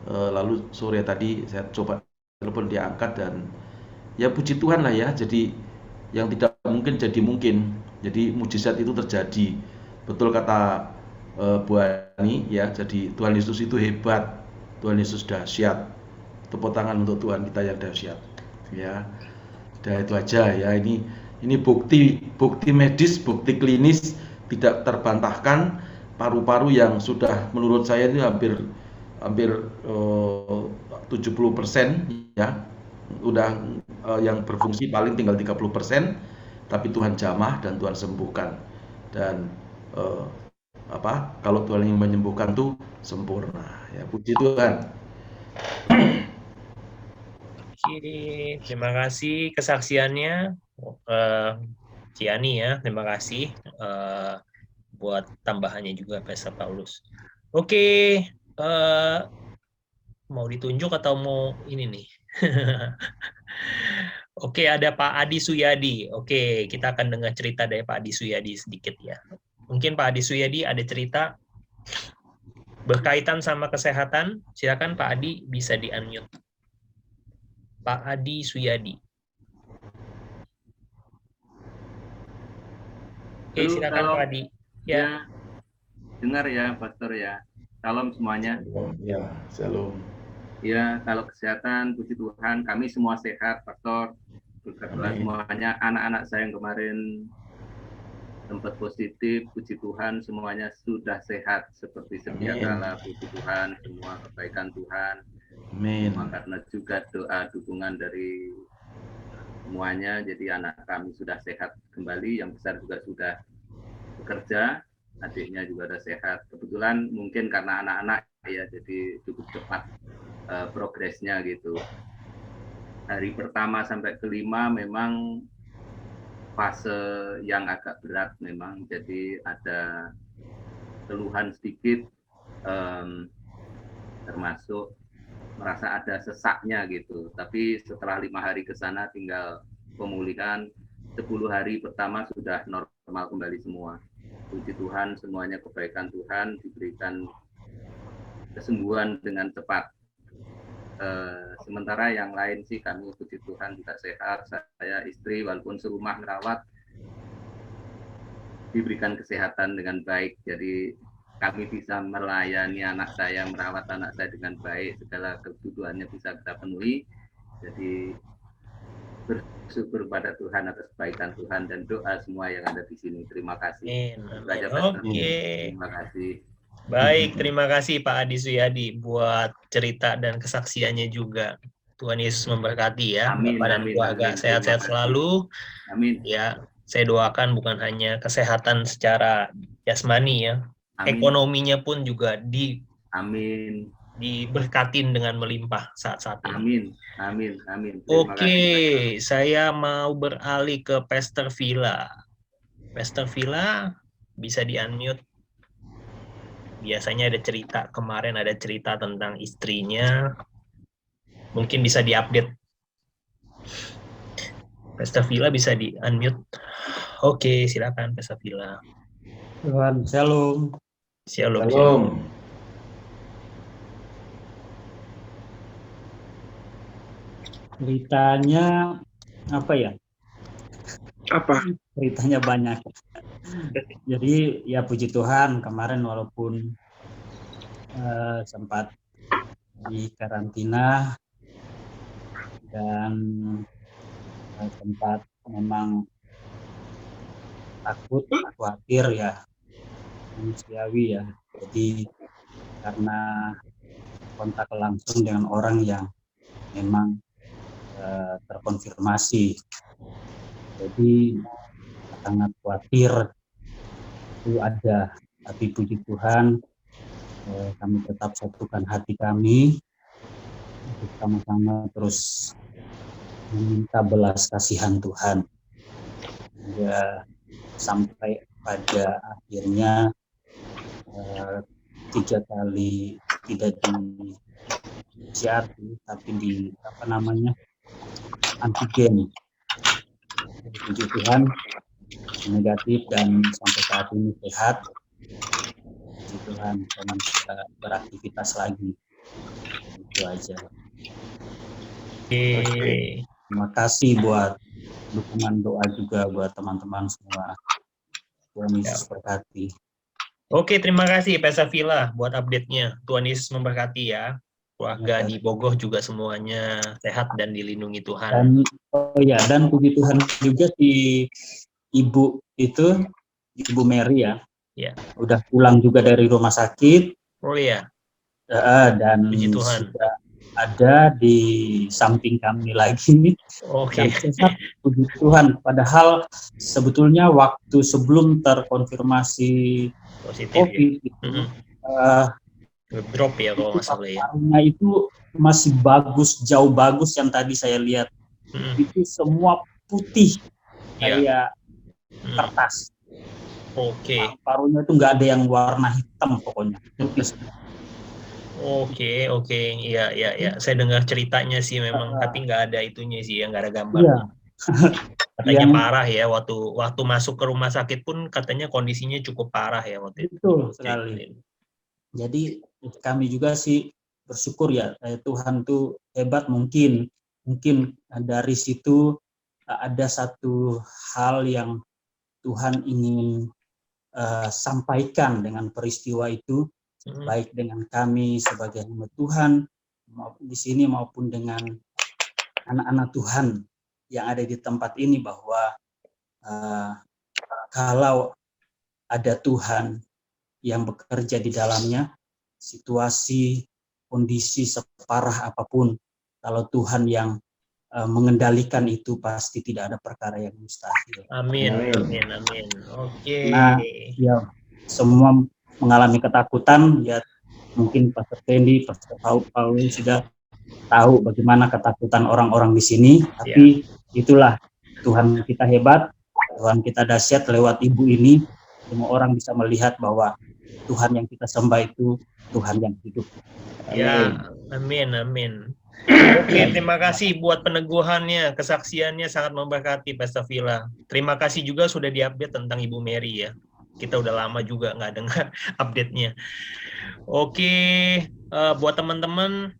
lalu sore tadi saya coba telepon diangkat dan ya puji Tuhan lah ya. Jadi yang tidak mungkin jadi mungkin. Jadi mujizat itu terjadi. Betul kata Bu Ani ya. Jadi Tuhan Yesus itu hebat. Tuhan Yesus dahsyat. Tepuk tangan untuk Tuhan kita yang dahsyat. Ya. Dan itu aja ya. Ini bukti medis, bukti klinis tidak terbantahkan. Paru-paru yang sudah menurut saya itu hampir 70% ya. Udah yang berfungsi paling tinggal 30%, tapi Tuhan jamah dan Tuhan sembuhkan. Dan kalau Tuhan yang menyembuhkan tuh sempurna ya, puji Tuhan. Oke, terima kasih kesaksiannya Ciani ya, terima kasih buat tambahannya juga Pastor Paulus. Oke, mau ditunjuk atau mau ini nih? Oke, ada Pak Adi Suyadi. Oke, kita akan dengar cerita dari Pak Adi Suyadi sedikit ya. Mungkin Pak Adi Suyadi ada cerita berkaitan sama kesehatan. Silakan Pak Adi, bisa di-unmute. Pak Adi Suyadi. Oke, silakan Pak Adi. Ya, dengar ya, Pastor ya. Salam semuanya. Ya, shalom. Ya, kalau kesehatan, puji Tuhan, kami semua sehat, Pastor. Berkatlah semuanya, anak-anak saya yang kemarin sempat positif, puji Tuhan, semuanya sudah sehat seperti sedia kala, puji Tuhan, semua kebaikan Tuhan. Amin. Karena juga doa dukungan dari semuanya, jadi anak kami sudah sehat kembali, yang besar juga sudah bekerja, adiknya juga sudah sehat. Kebetulan mungkin karena anak-anak ya, jadi cukup cepat progresnya gitu. Hari pertama sampai kelima memang fase yang agak berat memang, jadi ada keluhan sedikit, termasuk merasa ada sesaknya gitu. Tapi setelah 5 hari ke sana tinggal pemulihan, 10 hari pertama sudah normal kembali semua. Puji Tuhan, semuanya kebaikan Tuhan, diberikan kesembuhan dengan cepat. Sementara yang lain sih kami puji Tuhan juga sehat. Saya istri walaupun serumah merawat diberikan kesehatan dengan baik. Jadi kami bisa melayani anak saya, merawat anak saya dengan baik, segala kebutuhannya bisa kita penuhi. Jadi bersyukur pada Tuhan atas kebaikan Tuhan dan doa semua yang ada di sini. Terima kasih. Oke. Terima kasih. Baik, terima kasih Pak Adi Suyadi buat cerita dan kesaksiannya juga. Tuhan Yesus memberkati ya, amin, Bapak dan keluarga sehat-sehat selalu. Amin. Ya, saya doakan bukan hanya kesehatan secara jasmani ya, amin. Ekonominya pun juga amin. Diberkatin dengan melimpah saat-saat ini. Amin. Oke, saya mau beralih ke Pastor Villa. Pastor Villa bisa di-unmute. Biasanya ada cerita, kemarin ada cerita tentang istrinya. Mungkin bisa di-update. Pastor Villa bisa di-unmute. Oke, silakan Pastor Villa. Tuhan, shalom. Shalom. Ceritanya apa ya? Ceritanya banyak. Jadi ya puji Tuhan, kemarin walaupun sempat di karantina dan sempat memang takut, khawatir ya, manusiawi ya. Jadi karena kontak langsung dengan orang yang memang terkonfirmasi, jadi sangat khawatir itu ada. Tapi puji Tuhan, kami tetap satukan hati kami untuk sama-sama terus meminta belas kasihan Tuhan ya, sampai pada akhirnya 3 kali tidak di PCR tapi di antigen. Puji Tuhan negatif dan sampai saat ini sehat. Puji Tuhan, saya bisa beraktivitas lagi. Itu aja. Oke. Terima kasih buat dukungan doa juga buat teman-teman semua. Tuhan Yesus berkati. Oke, terima kasih Pesavilla buat update-nya. Tuhan Yesus memberkati ya. Keluarga di Bogor juga semuanya sehat dan dilindungi Tuhan. Dan puji Tuhan juga si ibu itu, Ibu Mary ya. Ya. Udah pulang juga dari rumah sakit. Oh iya. Dan puji Tuhan. Sudah ada di samping kami lagi nih. Oke. Sehat, puji Tuhan. Padahal sebetulnya waktu sebelum terkonfirmasi positif COVID ya. itu, drop ya kalau nggak salah ya. Parunya itu masih bagus, jauh bagus yang tadi saya lihat. Itu semua putih kayak kertas. Oke. Parunya itu nggak ada yang warna hitam pokoknya. Oke, iya. Saya dengar ceritanya sih memang, tapi nggak ada itunya sih, nggak ada gambarnya. Katanya parah ya, waktu masuk ke rumah sakit pun katanya kondisinya cukup parah ya waktu itu. Betul sekali. Jadi kami juga sih bersyukur ya, Tuhan tuh hebat. Mungkin dari situ ada satu hal yang Tuhan ingin sampaikan dengan peristiwa itu, baik dengan kami sebagai hamba Tuhan di sini maupun dengan anak-anak Tuhan yang ada di tempat ini, bahwa kalau ada Tuhan yang bekerja di dalamnya, situasi, kondisi separah apapun, kalau Tuhan yang mengendalikan itu, pasti tidak ada perkara yang mustahil. Amin. Oke. Nah, ya semua mengalami ketakutan, ya mungkin Pastor Fendi, Pastor Paulus sudah tahu bagaimana ketakutan orang-orang di sini, tapi itulah Tuhan kita hebat, Tuhan kita dahsyat. Lewat ibu ini, semua orang bisa melihat bahwa Tuhan yang kita sembah itu Tuhan yang hidup. Ya, amin. Oke, terima kasih buat peneguhannya, kesaksiannya sangat memberkati Pesavilla. Terima kasih juga sudah diupdate tentang Ibu Mary ya. Kita udah lama juga nggak dengar update-nya. Oke, buat teman-teman,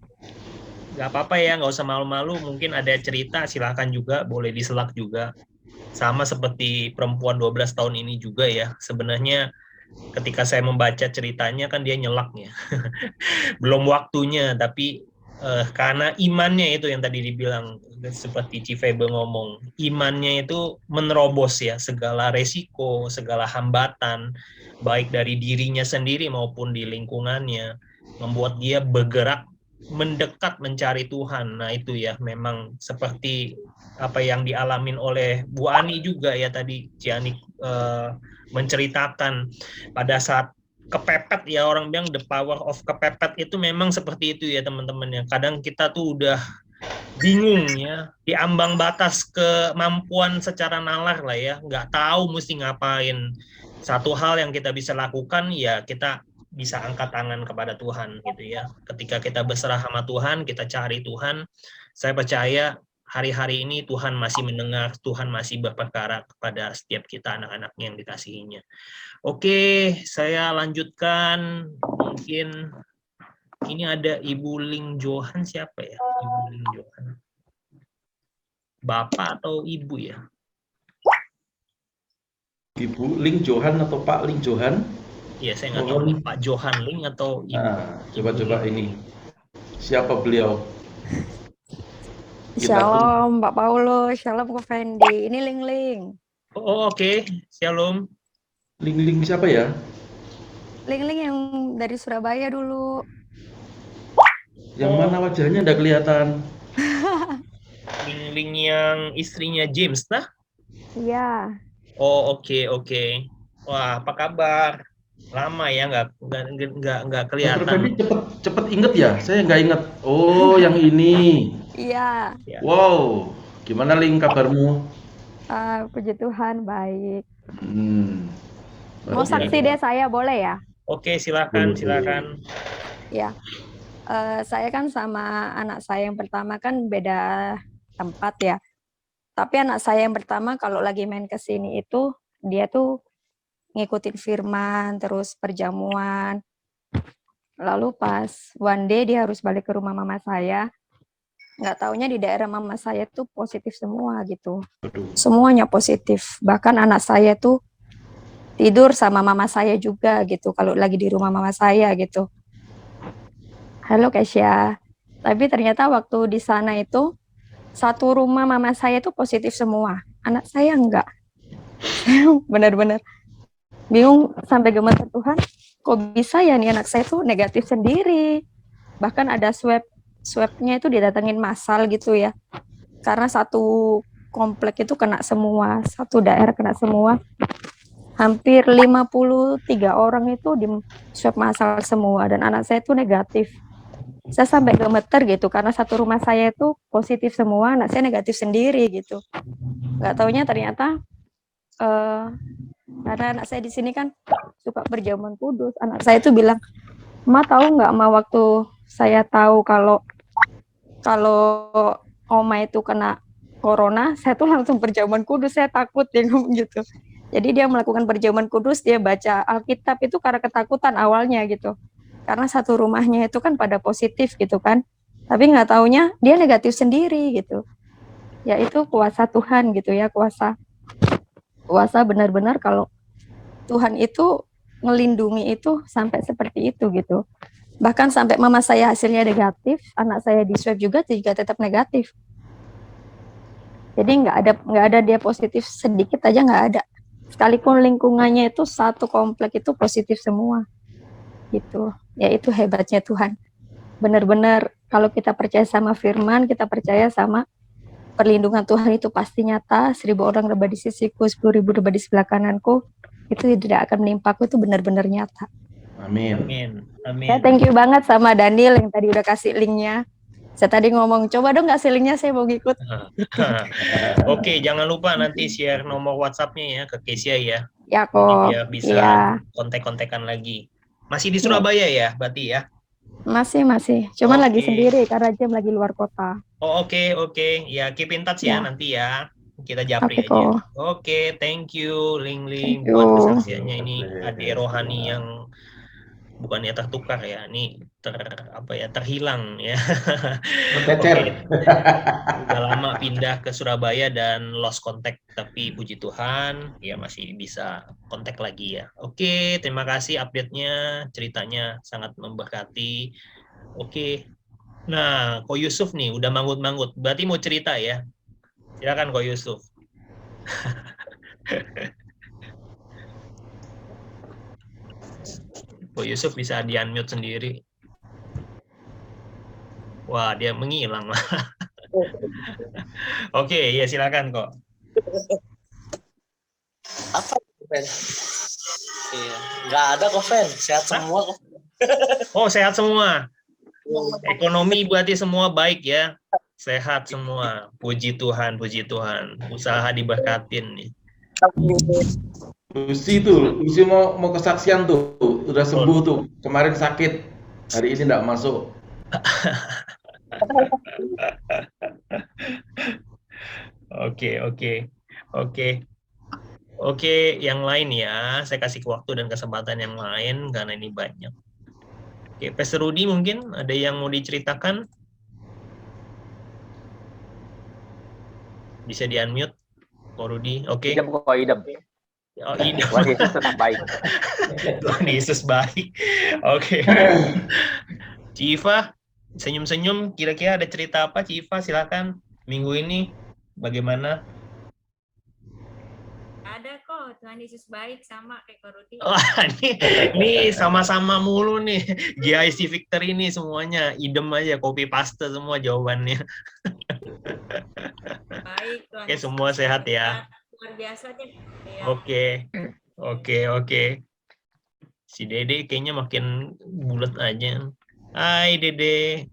nggak apa-apa ya, nggak usah malu-malu. Mungkin ada cerita, silakan juga, boleh di Slack juga. Sama seperti perempuan 12 tahun ini juga ya. Sebenarnya ketika saya membaca ceritanya kan dia nyelaknya. Belum waktunya, tapi karena imannya itu yang tadi dibilang, seperti Cifebe ngomong, imannya itu menerobos ya segala resiko, segala hambatan, baik dari dirinya sendiri maupun di lingkungannya, membuat dia bergerak mendekat mencari Tuhan. Nah itu ya memang seperti apa yang dialamin oleh Bu Ani juga ya tadi, Ciani menceritakan pada saat kepepet ya, orang bilang the power of kepepet itu memang seperti itu ya teman-teman ya. Kadang kita tuh udah bingung ya, di ambang batas kemampuan secara nalar lah ya, nggak tahu mesti ngapain. Satu hal yang kita bisa lakukan ya kita bisa angkat tangan kepada Tuhan gitu ya. Ketika kita berserah sama Tuhan, kita cari Tuhan, saya percaya hari-hari ini Tuhan masih mendengar, Tuhan masih berperkara kepada setiap kita anak-anaknya yang dikasihinya. Oke, saya lanjutkan. Mungkin ini ada Ibu Ling Johan, siapa ya? Ibu Ling Johan. Bapak atau Ibu ya? Ibu Ling Johan atau Pak Ling Johan? Iya, saya nggak tahu nih, Pak Johan Ling atau Ibu. Nah, coba ini. Siapa beliau? Shalom Pak Paulus, shalom Ko Fendi. Ini Ling. Oh, oke. Shalom. Ling siapa ya? Ling yang dari Surabaya dulu. Yang mana wajahnya nggak kelihatan? Ling yang istrinya James, nah? Iya. Oh, oke. Wah, apa kabar? Lama ya nggak kelihatan. Cepet inget ya? Saya nggak inget. Oh, yang ini. Iya. Wow, gimana Ling kabarmu? Puji Tuhan baik. Mau saksi deh saya, boleh ya? Oke, silakan. Ya, saya kan sama anak saya yang pertama kan beda tempat ya. Tapi anak saya yang pertama kalau lagi main ke sini itu dia tuh ngikutin firman, terus perjamuan. Lalu pas one day dia harus balik ke rumah mama saya, nggak taunya di daerah mama saya tuh positif semua gitu. Semuanya positif. Bahkan anak saya tuh tidur sama mama saya juga gitu, kalau lagi di rumah mama saya gitu. Halo Kesya. Tapi ternyata waktu di sana itu, satu rumah mama saya tuh positif semua. Anak saya enggak. Benar-benar bingung sampai gemeter, Tuhan, kok bisa ya nih anak saya tuh negatif sendiri. Bahkan ada swabnya itu didatengin massal gitu ya. Karena satu komplek itu kena semua, satu daerah kena semua. Hampir 53 orang itu di swab massal semua dan anak saya itu negatif. Saya sampai gemeter gitu karena satu rumah saya itu positif semua, anak saya negatif sendiri gitu. Nggak taunya ternyata karena anak saya di sini kan suka berjamuan kudus, anak saya itu bilang, "Ma tahu nggak, Ma, waktu saya tahu kalau Oma itu kena corona, saya tuh langsung berjamuan kudus, saya takut," dia ngomong gitu. Jadi dia melakukan perjamuan kudus, dia baca Alkitab itu karena ketakutan awalnya gitu. Karena satu rumahnya itu kan pada positif gitu kan. Tapi nggak taunya dia negatif sendiri gitu. Ya itu kuasa Tuhan gitu ya, kuasa benar-benar kalau Tuhan itu melindungi itu sampai seperti itu gitu. Bahkan sampai mama saya hasilnya negatif, anak saya di swab juga tetap negatif. Jadi nggak ada dia positif sedikit aja, nggak ada. Sekalipun lingkungannya itu satu komplek itu positif semua gitu. Ya itu hebatnya Tuhan. Benar-benar kalau kita percaya sama firman, kita percaya sama perlindungan Tuhan itu pasti nyata. 1.000 orang rebah di sisiku, 10.000 rebah di sebelah kananku, itu tidak akan menimpaku, itu benar-benar nyata. Amin. Ya, thank you banget sama Daniel yang tadi udah kasih linknya. Saya tadi ngomong, coba dong kasih linknya, saya mau ngikut. Oke, jangan lupa nanti share nomor WhatsApp-nya ya ke Kesya ya. Ya kok. Biar bisa kontak-kontakan lagi. Masih di Surabaya ya, berarti ya? Masih. Cuman lagi sendiri karena jam lagi luar kota. Oh, oke. Ya, keep in touch ya nanti ya. Kita japri aja. Kok. Oke, thank you Ling buat kesaksiannya. Ini adik rohani yang bukannya tertukar ya, ini terhilang ya. Oke. Udah lama pindah ke Surabaya dan lost contact, tapi puji Tuhan ya masih bisa kontak lagi ya. Oke, terima kasih update-nya, ceritanya sangat memberkati. Oke. Nah, Ko Yusuf nih udah manggut-manggut, berarti mau cerita ya. Silakan Ko Yusuf. Ko Yusuf bisa di-unmute sendiri. Wah, dia menghilang. Oke, ya silakan kok. Apa Fen? Iya, nggak ada kok Fen, sehat semua kok. Oh, sehat semua. Ekonomi berarti semua baik ya. Sehat semua. Puji Tuhan. Usaha diberkatin nih. Lucy mau kesaksian tuh, udah sembuh tuh. Kemarin sakit, hari ini nggak masuk. Oke, yang lain ya. Saya kasih waktu dan kesempatan yang lain karena ini banyak. Oke, Pastor Rudy mungkin ada yang mau diceritakan? Bisa di-unmute, Pak Rudy. Oke. Idem. Oh, idem. Tuhan Yesus tetap baik. Tuhan Yesus baik. Oke. Civa, senyum-senyum. Kira-kira ada cerita apa, Civa? Silakan. Minggu ini bagaimana? Ada kok, Tuhan Yesus baik sama kayak Ko Rudy. Wah, ini sama-sama mulu nih. GIC Victory ini semuanya idem aja, copy paste semua jawabannya. Baik, Tuhan. Oke, semua sehat ya. Luar biasa deh. Ya. Oke. Si Dede kayaknya makin bulat aja. Hai Dede.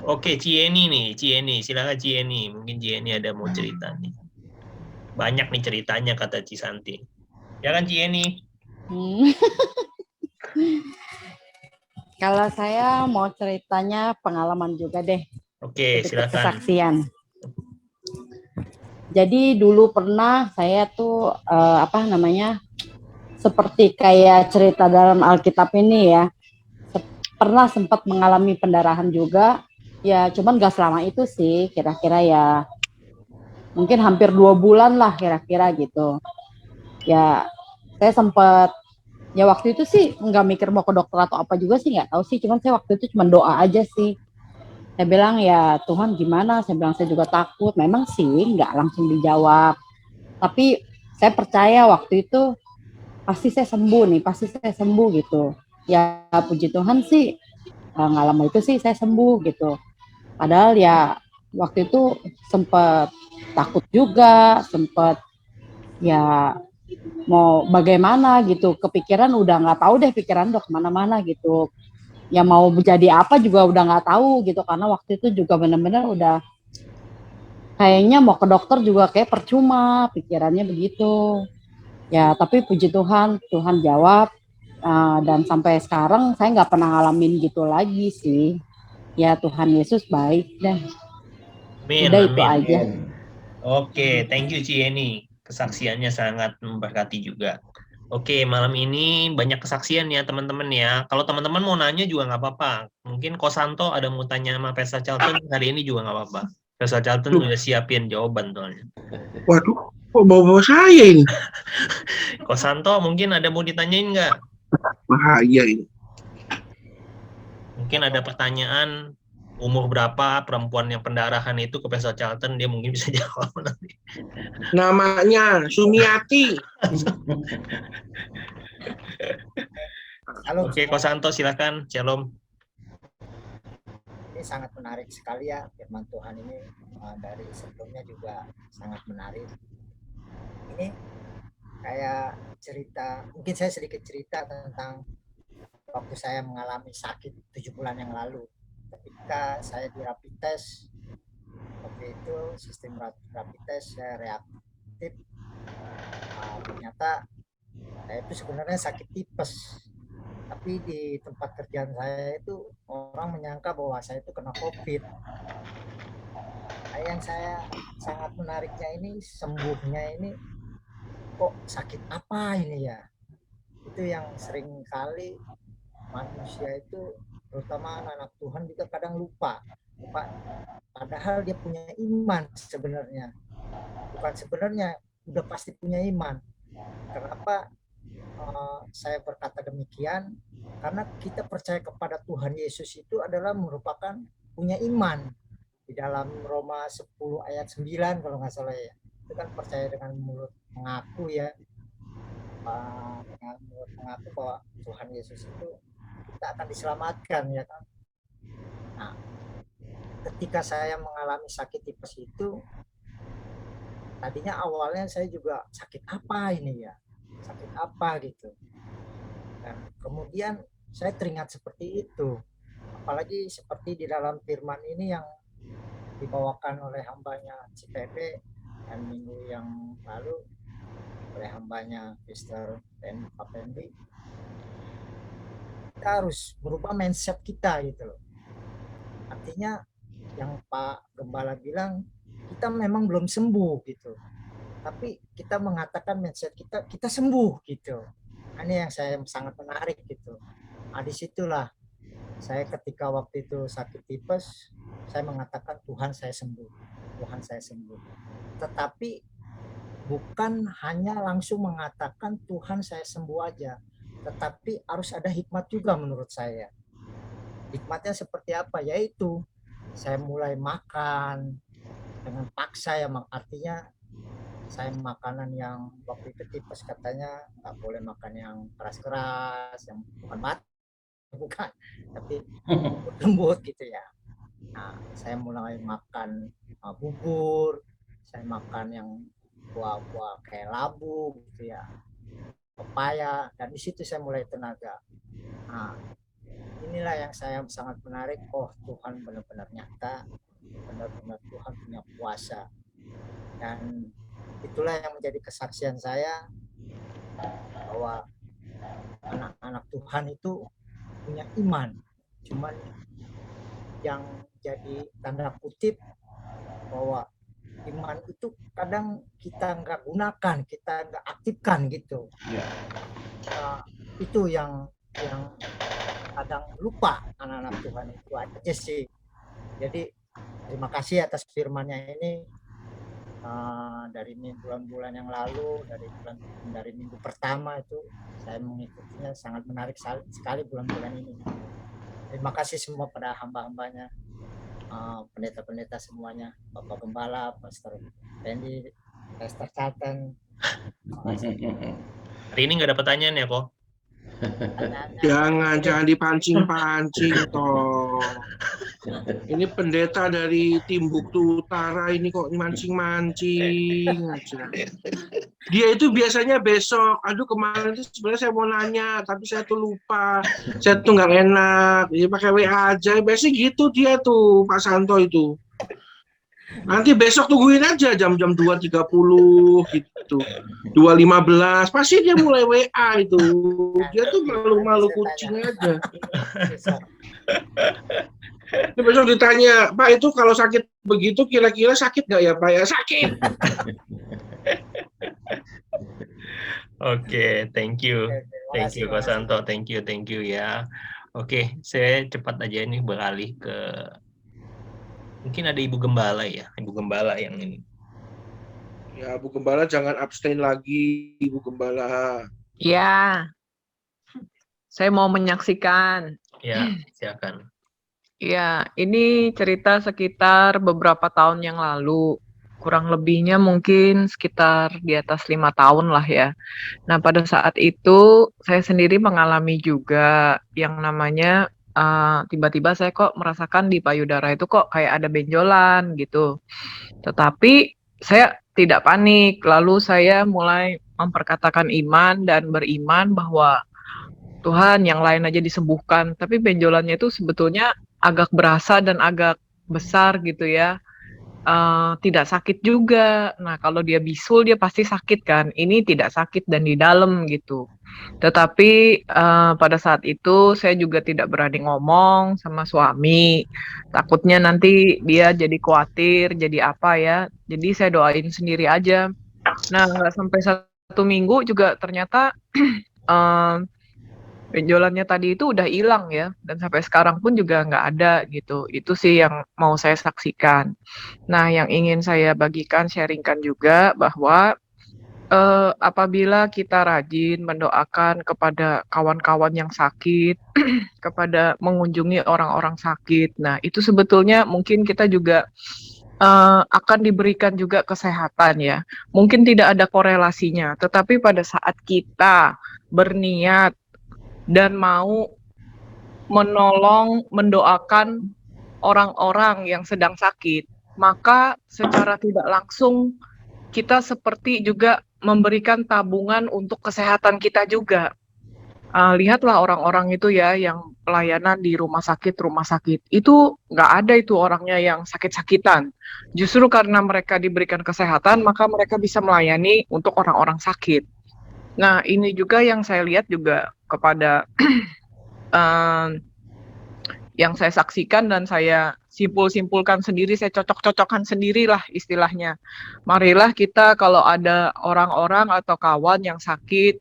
Oke, Cieni nih, silakan Cieni. Mungkin Cieni ada mau cerita nih. Banyak nih ceritanya kata Cisanti. Ya kan Ci Eni? Kalau saya mau ceritanya pengalaman juga deh. Oke, Sedikit silakan. kesaksian. Jadi dulu pernah saya tuh seperti kayak cerita dalam Alkitab ini ya. Pernah sempat mengalami pendarahan juga. Ya cuman gak selama itu sih, kira-kira ya mungkin hampir 2 bulan lah kira-kira gitu. Ya saya sempat ya waktu itu sih nggak mikir mau ke dokter atau apa juga sih, nggak tahu sih, cuman saya waktu itu cuma doa aja sih. Saya bilang ya Tuhan gimana, saya bilang saya juga takut, memang sih nggak langsung dijawab, tapi saya percaya waktu itu pasti saya sembuh nih, pasti saya sembuh gitu. Ya puji Tuhan sih nggak lama itu sih saya sembuh gitu. Padahal ya waktu itu sempat takut juga, sempat ya mau bagaimana gitu, kepikiran udah nggak tahu deh, pikiran udah kemana-mana gitu. Ya mau jadi apa juga udah nggak tahu gitu, karena waktu itu juga benar-benar udah kayaknya mau ke dokter juga kayak percuma, pikirannya begitu. Ya tapi puji Tuhan, Tuhan jawab, dan sampai sekarang saya nggak pernah ngalamin gitu lagi sih. Ya Tuhan Yesus baik deh. Amin, Udah itu amin. aja. Oke, thank you Ci Eni. Kesaksiannya sangat memberkati juga. Oke, malam ini banyak kesaksian ya teman-teman ya. Kalau teman-teman mau nanya juga nggak apa-apa. Mungkin Kosanto ada mau tanya sama Pesta Charlton hari ini juga nggak apa-apa. Pesta Charlton udah siapin jawaban soalnya. Waduh, kok bawa saya ini? Kosanto mungkin ada mau ditanyain nggak? Bahaya ini. Mungkin ada pertanyaan umur berapa perempuan yang pendarahan itu ke Pesta Charlton, dia mungkin bisa jawab nanti. Namanya Sumiati. Halo. Oke, Kosanto silakan. Shalom. Ini sangat menarik sekali ya firman Tuhan ini, dari sebelumnya juga sangat menarik. Ini kayak cerita, mungkin saya sedikit cerita tentang waktu saya mengalami sakit 7 bulan yang lalu. Ketika saya di rapid test, waktu itu sistem rapid test saya reaktif, ternyata saya itu sebenarnya sakit tipes. Tapi di tempat kerjaan saya itu orang menyangka bahwa saya itu kena COVID. Nah, yang saya sangat menariknya ini, sembuhnya ini kok sakit apa ini ya? Itu yang sering kali manusia itu, terutama anak Tuhan juga kadang lupa. Padahal dia punya iman sebenarnya. Bukan sebenarnya, udah pasti punya iman. Kenapa saya berkata demikian? Karena kita percaya kepada Tuhan Yesus itu adalah merupakan punya iman. Di dalam Roma 10 ayat 9 kalau nggak salah ya. Itu kan percaya dengan mulut mengaku ya. Dengan mulut mengaku bahwa Tuhan Yesus itu kita akan diselamatkan ya kan. Nah, ketika saya mengalami sakit tipes itu, tadinya awalnya saya juga sakit apa ini ya? Sakit apa gitu. Dan kemudian saya teringat seperti itu. Apalagi seperti di dalam firman ini yang dibawakan oleh hambanya CPP dan minggu yang lalu oleh hambanya Mr. Pak Pendi. Kita harus berubah mindset kita gitu loh. Artinya yang Pak Gembala bilang, kita memang belum sembuh gitu. Tapi kita mengatakan mindset kita sembuh gitu. Ini yang saya sangat menarik gitu. Nah, disitulah saya ketika waktu itu sakit tipes, saya mengatakan Tuhan saya sembuh, Tuhan saya sembuh. Tetapi bukan hanya langsung mengatakan Tuhan saya sembuh aja, tetapi harus ada hikmat juga menurut saya. Hikmatnya seperti apa? Yaitu saya mulai makan dengan paksa ya, artinya saya makanan yang waktu itu tipes katanya nggak boleh makan yang keras-keras, yang bukan batu, bukan, tapi lembut gitu ya. Nah, saya mulai makan bubur, saya makan yang buah-buah kayak labu gitu ya, pepaya, dan di situ saya mulai tenaga. Nah, inilah yang saya sangat menarik. Oh, Tuhan benar-benar nyata, benar-benar Tuhan punya kuasa. Dan itulah yang menjadi kesaksian saya. bahwa anak-anak Tuhan itu punya iman, cuman yang jadi tanda kutip bahwa iman itu kadang kita nggak gunakan, kita nggak aktifkan gitu. Itu yang kadang lupa anak-anak Tuhan itu aja sih. Jadi terima kasih atas firman-Nya ini. Dari bulan-bulan yang lalu, dari minggu pertama itu saya mengikutinya, sangat menarik sekali bulan-bulan ini. Terima kasih semua pada hamba-hambanya, pendeta-pendeta semuanya, Bapak Gembala, Pastor Randy, Pastor Caten. Hari ini nggak ada pertanyaan ya, kok? Jangan dipancing-pancing toh. Ini pendeta dari Timbuktu Utara ini kok mancing-mancing aja. Dia itu biasanya besok, aduh kemarin itu sebenarnya saya mau nanya, tapi saya tuh lupa, saya tuh nggak enak, dia pakai WA aja, biasanya gitu dia tuh, Pak Santo itu. Nanti besok tungguin aja jam-jam 2.30 gitu, 2.15, pasti dia mulai WA itu. Dia tuh malu-malu kucing aja. Ini besok ditanya, Pak itu kalau sakit begitu kira-kira sakit nggak ya Pak? Ya sakit. Oke, thank you Pak Santo, thank you ya. Oke, saya cepat aja nih beralih ke, mungkin ada Ibu Gembala ya, Ibu Gembala yang ini. Ya, Bu Gembala jangan abstain lagi, Bu Gembala. Ya, saya mau menyaksikan. Ya, silakan. Ya, ini cerita sekitar beberapa tahun yang lalu. Kurang lebihnya mungkin sekitar di atas 5 tahun lah ya. Nah, pada saat itu saya sendiri mengalami juga yang namanya tiba-tiba saya kok merasakan di payudara itu kok kayak ada benjolan gitu. Tetapi saya tidak panik. Lalu saya mulai memperkatakan iman dan beriman bahwa Tuhan yang lain aja disembuhkan. Tapi benjolannya itu sebetulnya agak berasa dan agak besar gitu ya. Tidak sakit juga. Nah, kalau dia bisul dia pasti sakit kan. Ini tidak sakit dan di dalam gitu. Tetapi pada saat itu saya juga tidak berani ngomong sama suami. Takutnya nanti dia jadi khawatir, jadi apa ya. Jadi saya doain sendiri aja. Nah, nggak sampai 1 minggu juga ternyata benjolannya tadi itu udah hilang ya, dan sampai sekarang pun juga nggak ada gitu. Itu sih yang mau saya saksikan. Nah, yang ingin saya bagikan, sharingkan juga bahwa apabila kita rajin mendoakan kepada kawan-kawan yang sakit, kepada mengunjungi orang-orang sakit, nah itu sebetulnya mungkin kita juga akan diberikan juga kesehatan ya. Mungkin tidak ada korelasinya, tetapi pada saat kita berniat dan mau menolong, mendoakan orang-orang yang sedang sakit, maka secara tidak langsung kita seperti juga memberikan tabungan untuk kesehatan kita juga. Lihatlah orang-orang itu ya yang pelayanan di rumah sakit itu nggak ada itu orangnya yang sakit-sakitan. Justru karena mereka diberikan kesehatan, maka mereka bisa melayani untuk orang-orang sakit. Nah, ini juga yang saya lihat juga kepada yang saya saksikan dan saya simpulkan sendiri, saya cocok-cocokkan sendirilah istilahnya. Marilah kita kalau ada orang-orang atau kawan yang sakit,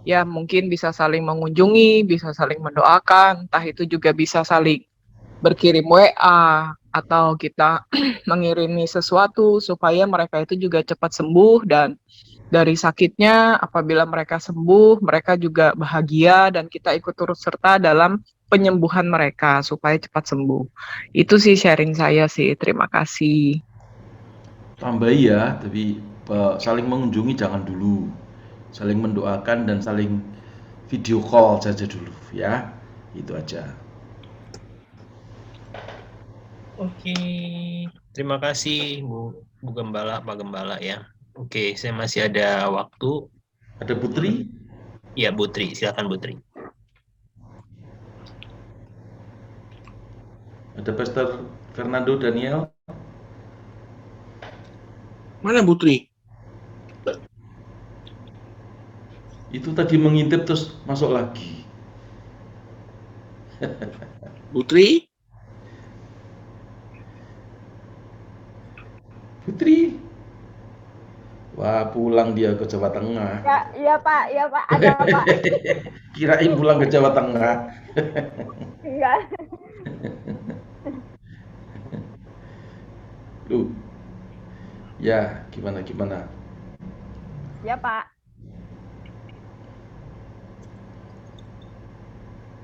ya mungkin bisa saling mengunjungi, bisa saling mendoakan, entah itu juga bisa saling berkirim WA, atau kita mengirimi sesuatu supaya mereka itu juga cepat sembuh, dan dari sakitnya apabila mereka sembuh, mereka juga bahagia dan kita ikut turut serta dalam penyembuhan mereka supaya cepat sembuh. Itu sih sharing saya sih. Terima kasih. Tambahi ya, tapi saling mengunjungi jangan dulu. Saling mendoakan dan saling video call saja dulu ya. Itu aja. Oke, terima kasih Bu Gembala, Pak Gembala ya. Oke, saya masih ada waktu. Ada Putri? Ya, Putri, silakan Putri. Ada Pastor Fernando Daniel? Mana Putri? Itu tadi mengintip terus masuk lagi. Putri? Putri. Wah, pulang dia ke Jawa Tengah. Ya, iya Pak, ada Pak. Kirain pulang ke Jawa Tengah. Enggak. Ya, gimana? Ya Pak.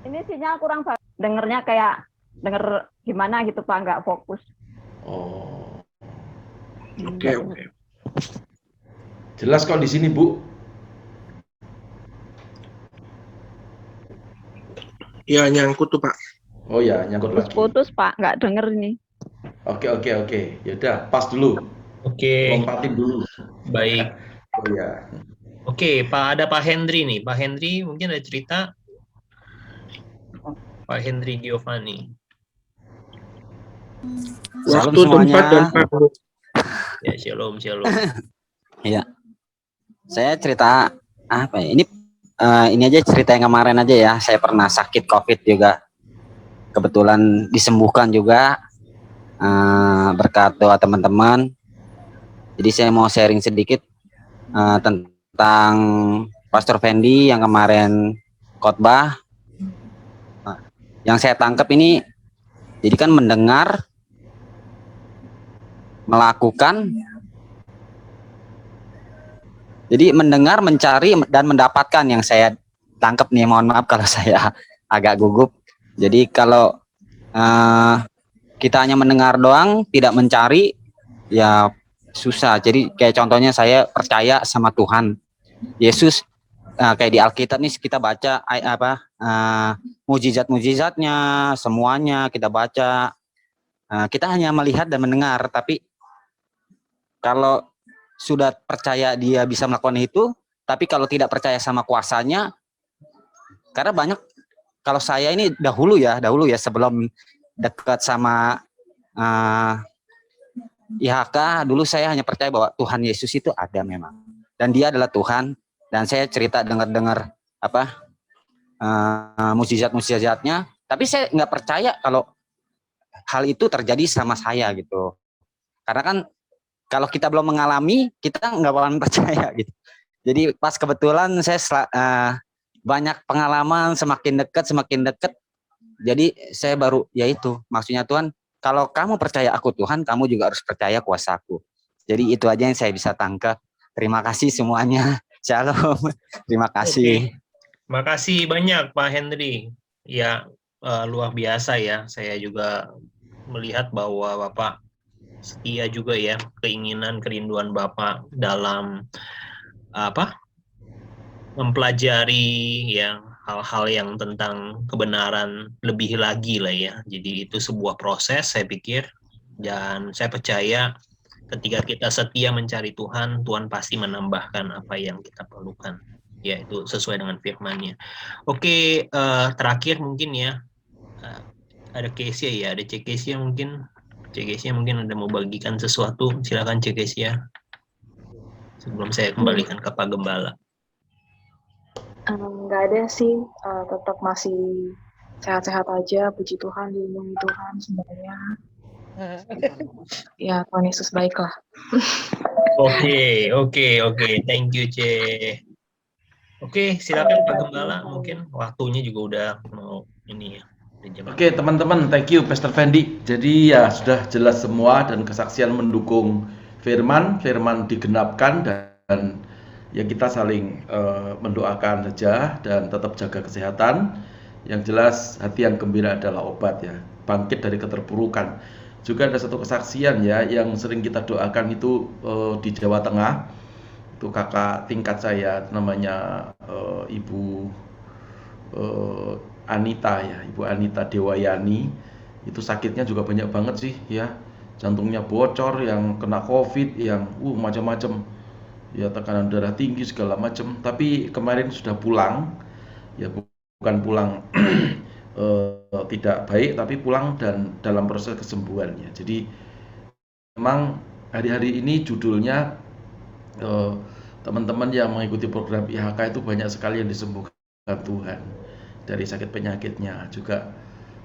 Ini sinyal kurang banget. Dengernya kayak denger gimana gitu Pak, nggak fokus. Oh. Oke. Jelas kok di sini, Bu. Ya, nyangkut tuh, Pak. Oh ya, nyangkut lagi. Putus Pak, nggak denger ini. Oke. Ya udah, pas dulu. Oke. Lompatin dulu. Baik. Oh ya. Oke, ada Pak Hendri nih. Pak Hendri mungkin ada cerita. Pak Hendri Giovanni. Waktu, tempat, dan waktu. Ya, shalom. Iya. Saya cerita apa ya? Ini aja cerita yang kemarin aja ya. Saya pernah sakit COVID juga. Kebetulan disembuhkan juga berkat doa teman-teman. Jadi saya mau sharing sedikit tentang Pastor Fendi yang kemarin khotbah. Yang saya tangkap ini, jadi kan mendengar, melakukan. Jadi mendengar, mencari, dan mendapatkan yang saya tangkap nih. Mohon maaf kalau saya agak gugup. Jadi kalau kita hanya mendengar doang, tidak mencari, ya susah. Jadi kayak contohnya saya percaya sama Tuhan Yesus, kayak di Alkitab nih kita baca mujizat-mujizatnya, semuanya kita baca. Kita hanya melihat dan mendengar, tapi kalau sudah percaya dia bisa melakukan itu, tapi kalau tidak percaya sama kuasanya, karena banyak, kalau saya ini dahulu ya sebelum dekat sama IHK, dulu saya hanya percaya bahwa Tuhan Yesus itu ada memang, dan dia adalah Tuhan. Dan saya cerita dengar mujizat-mujizatnya, tapi saya nggak percaya kalau hal itu terjadi sama saya gitu. Karena kan kalau kita belum mengalami, kita nggak bakalan percaya gitu. Jadi pas kebetulan saya banyak pengalaman, semakin dekat. Jadi saya baru, yaitu maksudnya Tuhan, kalau kamu percaya aku Tuhan, kamu juga harus percaya kuasaku. Jadi itu aja yang saya bisa tangkap. Terima kasih semuanya. Shalom. Terima kasih. Terima kasih banyak Pak Hendri. Ya, luar biasa ya. Saya juga melihat bahwa Bapak setia juga ya, kerinduan Bapak dalam mempelajari ya hal-hal yang tentang kebenaran lebih lagi lah ya. Jadi itu sebuah proses saya pikir, dan saya percaya ketika kita setia mencari Tuhan, Tuhan pasti menambahkan apa yang kita perlukan. Ya, itu sesuai dengan firman-Nya. Oke, terakhir mungkin ya, ada Kesia ya, ada Cekesia mungkin. Cekesia mungkin ada mau bagikan sesuatu, silakan Cekesia. Sebelum saya kembalikan ke Pak Gembala. Nggak ada sih, tetap masih sehat-sehat aja, puji Tuhan, dilindungi Tuhan sebenarnya. Ya, Tuhan Yesus baiklah. Oke, thank you, Ce. Oke, silakan Pak Gembala, mungkin waktunya juga udah mau ini ya. Oke, teman-teman, thank you Pastor Fendi. Jadi ya sudah jelas semua, dan kesaksian mendukung firman digenapkan, dan ya kita saling mendoakan saja dan tetap jaga kesehatan. Yang jelas hati yang gembira adalah obat ya, bangkit dari keterpurukan. Juga ada satu kesaksian ya yang sering kita doakan itu di Jawa Tengah. Itu kakak tingkat saya, namanya Ibu Anita ya, Ibu Anita Dewayani. Itu sakitnya juga banyak banget sih ya, jantungnya bocor, yang kena COVID, yang macam-macam ya, tekanan darah tinggi segala macam. Tapi kemarin sudah pulang ya, bukan pulang tidak baik, tapi pulang dan dalam proses kesembuhannya. Jadi memang hari-hari ini judulnya teman-teman yang mengikuti program IHK itu banyak sekali yang disembuhkan Tuhan dari sakit penyakitnya, juga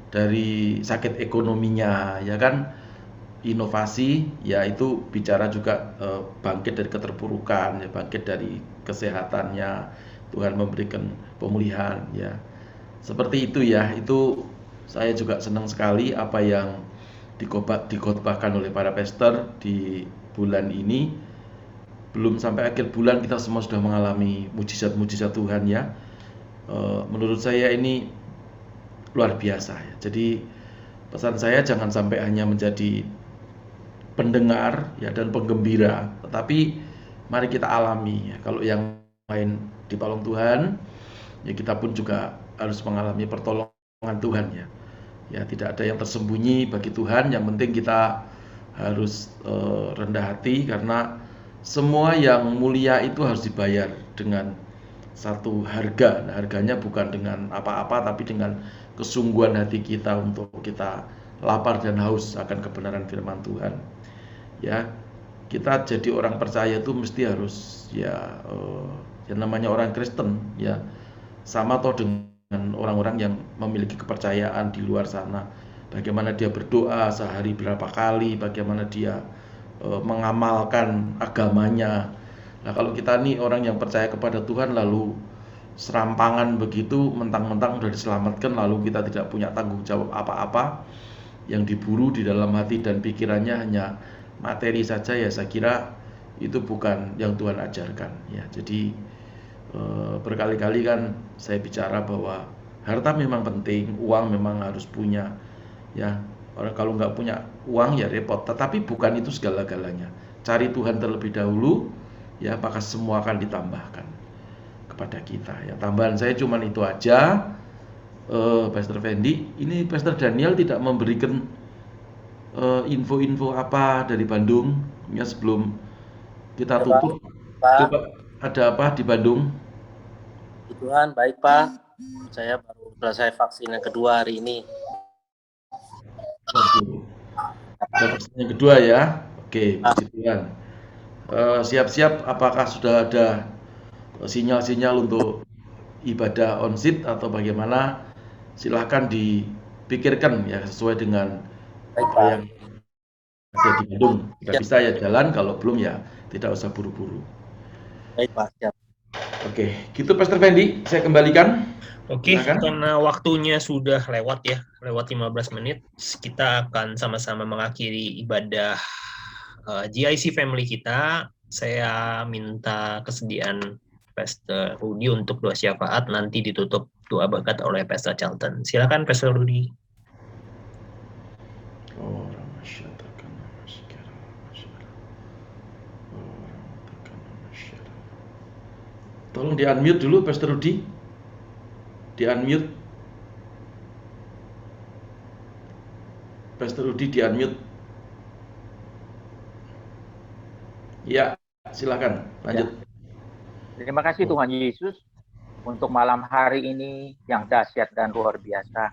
dari sakit ekonominya, ya kan. Inovasi ya itu bicara juga bangkit dari keterpurukan, ya, bangkit dari kesehatannya, Tuhan memberikan pemulihan, ya seperti itu ya. Itu saya juga senang sekali apa yang dikhotbahkan oleh para pastor di bulan ini. Belum sampai akhir bulan kita semua sudah mengalami mujizat-mujizat Tuhan ya. Menurut saya ini luar biasa ya. Jadi pesan saya jangan sampai hanya menjadi pendengar ya dan penggembira, tetapi mari kita alami ya. Kalau yang lain ditolong Tuhan, ya kita pun juga harus mengalami pertolongan Tuhan ya. Ya tidak ada yang tersembunyi bagi Tuhan. Yang penting kita harus rendah hati, karena semua yang mulia itu harus dibayar dengan satu harga. Nah, harganya bukan dengan apa-apa, tapi dengan kesungguhan hati kita untuk kita lapar dan haus akan kebenaran firman Tuhan. Ya, kita jadi orang percaya itu mesti harus ya yang namanya orang Kristen ya, sama toh dengan orang-orang yang memiliki kepercayaan di luar sana. Bagaimana dia berdoa sehari berapa kali, bagaimana dia mengamalkan agamanya. Nah, kalau kita nih orang yang percaya kepada Tuhan lalu serampangan begitu, mentang-mentang sudah diselamatkan, lalu kita tidak punya tanggung jawab apa-apa, yang diburu di dalam hati dan pikirannya hanya materi saja, ya saya kira itu bukan yang Tuhan ajarkan ya. Jadi berkali-kali kan saya bicara bahwa harta memang penting, uang memang harus punya ya. Orang kalau nggak punya uang ya repot, tetapi bukan itu segala-galanya. Cari Tuhan terlebih dahulu ya, maka semua akan ditambahkan kepada kita ya. Tambahan saya cuman itu aja. Pastor Fendi, ini Pastor Daniel tidak memberikan info-info apa dari Bandung ya sebelum kita tutup. Coba ada apa di Bandung? Tuhan baik Pak, saya baru selesai vaksin yang kedua hari ini. Vaksin yang kedua ya, oke, puji Tuhan. Siap-siap, apakah sudah ada sinyal-sinyal untuk ibadah on-site atau bagaimana? Silahkan dipikirkan ya sesuai dengan apa yang ada di Bandung. Sudah bisa ya jalan, kalau belum ya tidak usah buru-buru. Baik Pak, siap. Oke, gitu Pastor Fendi, saya kembalikan. Oke, karena waktunya sudah lewat ya, lewat 15 menit, kita akan sama-sama mengakhiri ibadah GIC Family kita. Saya minta kesediaan Pastor Rudy untuk doa syafaat, nanti ditutup doa berkat oleh Pastor Charlton. Silakan Pastor Rudy. Tolong di-unmute dulu Pastor Rudy. Di-unmute. Pastor Rudy di-unmute. Ya, silakan lanjut. Ya. Terima kasih Tuhan Yesus untuk malam hari ini yang dahsyat dan luar biasa,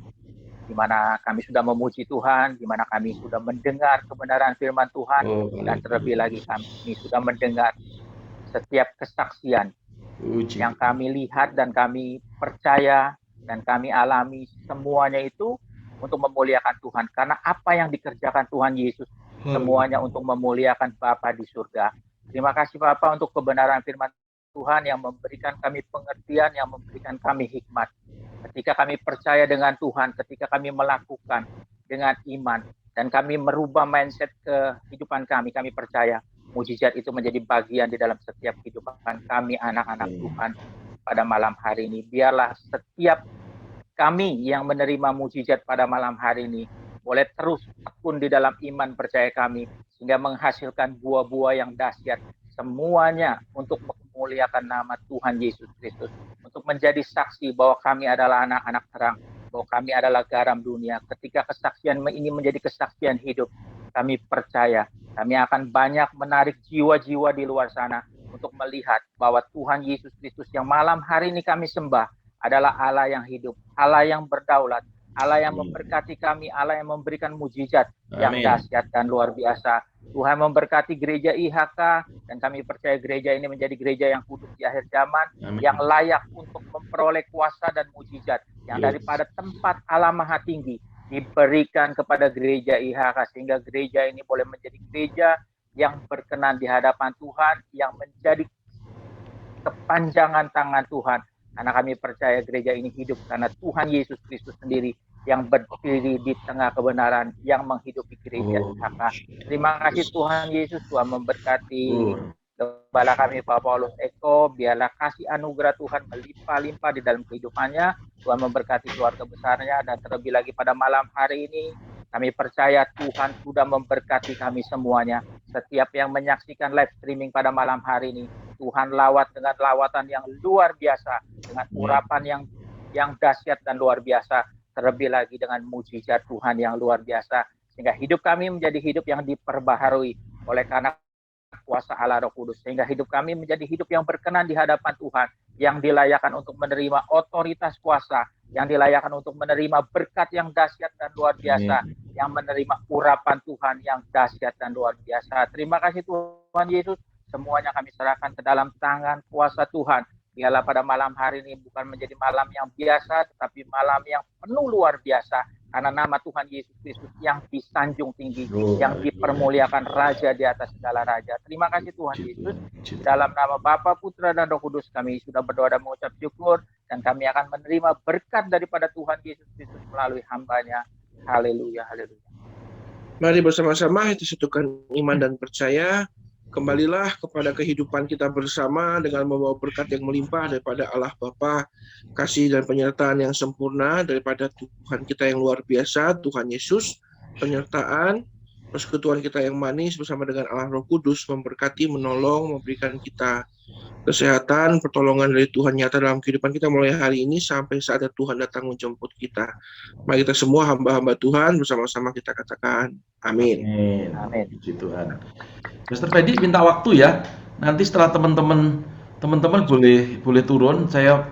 di mana kami sudah memuji Tuhan, di mana kami sudah mendengar kebenaran firman Tuhan, dan terlebih lagi kami sudah mendengar setiap kesaksian yang kami lihat dan kami percaya dan kami alami, semuanya itu untuk memuliakan Tuhan. Karena apa yang dikerjakan Tuhan Yesus, semuanya untuk memuliakan Bapa di surga. Terima kasih Bapa untuk kebenaran firman Tuhan yang memberikan kami pengertian, yang memberikan kami hikmat. Ketika kami percaya dengan Tuhan, ketika kami melakukan dengan iman, dan kami merubah mindset kehidupan kami percaya mujizat itu menjadi bagian di dalam setiap kehidupan kami anak-anak Tuhan pada malam hari ini. Biarlah setiap kami yang menerima mujizat pada malam hari ini boleh terus tekun di dalam iman percaya kami, sehingga menghasilkan buah-buah yang dahsyat, semuanya untuk memuliakan nama Tuhan Yesus Kristus, untuk menjadi saksi bahwa kami adalah anak-anak terang, bahwa kami adalah garam dunia. Ketika kesaksian ini menjadi kesaksian hidup, kami percaya kami akan banyak menarik jiwa-jiwa di luar sana untuk melihat bahwa Tuhan Yesus Kristus yang malam hari ini kami sembah adalah Allah yang hidup, Allah yang berdaulat, Allah yang memberkati kami, Allah yang memberikan mujizat yang Amin. dahsyat dan luar biasa. Tuhan memberkati gereja IHK, dan kami percaya gereja ini menjadi gereja yang kudus di akhir zaman, Amin. yang layak untuk memperoleh kuasa dan mujizat yang Yes. daripada tempat Allah Maha Tinggi diberikan kepada gereja IHK, sehingga gereja ini boleh menjadi gereja yang berkenan di hadapan Tuhan, yang menjadi kepanjangan tangan Tuhan. Karena kami percaya gereja ini hidup karena Tuhan Yesus Kristus sendiri yang berdiri di tengah kebenaran, yang menghidupi gereja IHK. Terima kasih Tuhan Yesus. Tuhan memberkati Gembala kami Pak Paulus Eko, biarlah kasih anugerah Tuhan melimpah-limpah di dalam kehidupannya. Tuhan memberkati keluarga besarnya, dan terlebih lagi pada malam hari ini kami percaya Tuhan sudah memberkati kami semuanya. Setiap yang menyaksikan live streaming pada malam hari ini, Tuhan lawat dengan lawatan yang luar biasa, dengan urapan yang dahsyat dan luar biasa, terlebih lagi dengan mujizat Tuhan yang luar biasa, sehingga hidup kami menjadi hidup yang diperbaharui oleh karena kuasa Allah Roh Kudus, sehingga hidup kami menjadi hidup yang berkenan di hadapan Tuhan, yang dilayakan untuk menerima otoritas kuasa, yang dilayakan untuk menerima berkat yang dahsyat dan luar biasa, yang menerima urapan Tuhan yang dahsyat dan luar biasa. Terima kasih Tuhan Yesus, semuanya kami serahkan ke dalam tangan kuasa Tuhan. Biarlah pada malam hari ini bukan menjadi malam yang biasa, tetapi malam yang penuh luar biasa, karena nama Tuhan Yesus Kristus yang disanjung tinggi, yang dipermuliakan Raja di atas segala raja. Terima kasih Tuhan Yesus. Dalam nama Bapa, Putra, dan Roh Kudus kami sudah berdoa dan mengucap syukur, dan kami akan menerima berkat daripada Tuhan Yesus Kristus melalui hamba-Nya. Haleluya, haleluya. Mari bersama-sama kita satukan iman dan percaya. Kembalilah kepada kehidupan kita bersama dengan membawa berkat yang melimpah daripada Allah Bapa, kasih dan penyertaan yang sempurna daripada Tuhan kita yang luar biasa, Tuhan Yesus, penyertaan, persekutuan kita yang manis bersama dengan Allah Roh Kudus, memberkati, menolong, memberikan kita kesehatan, pertolongan dari Tuhan nyata dalam kehidupan kita mulai hari ini sampai saat Tuhan datang menjemput kita. Mari kita semua hamba-hamba Tuhan bersama-sama kita katakan amin. Amin. Puji Tuhan. Pastor Fedi minta waktu ya. Nanti setelah teman-teman boleh turun, saya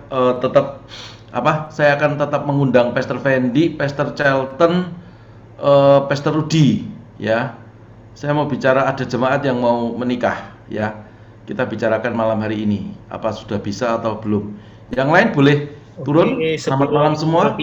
saya akan tetap mengundang Pastor Fendi, Pastor Charlton, Pastor Rudy ya. Saya mau bicara, ada jemaat yang mau menikah ya. Kita bicarakan malam hari ini, apa sudah bisa atau belum. Yang lain boleh turun. Selamat malam semua.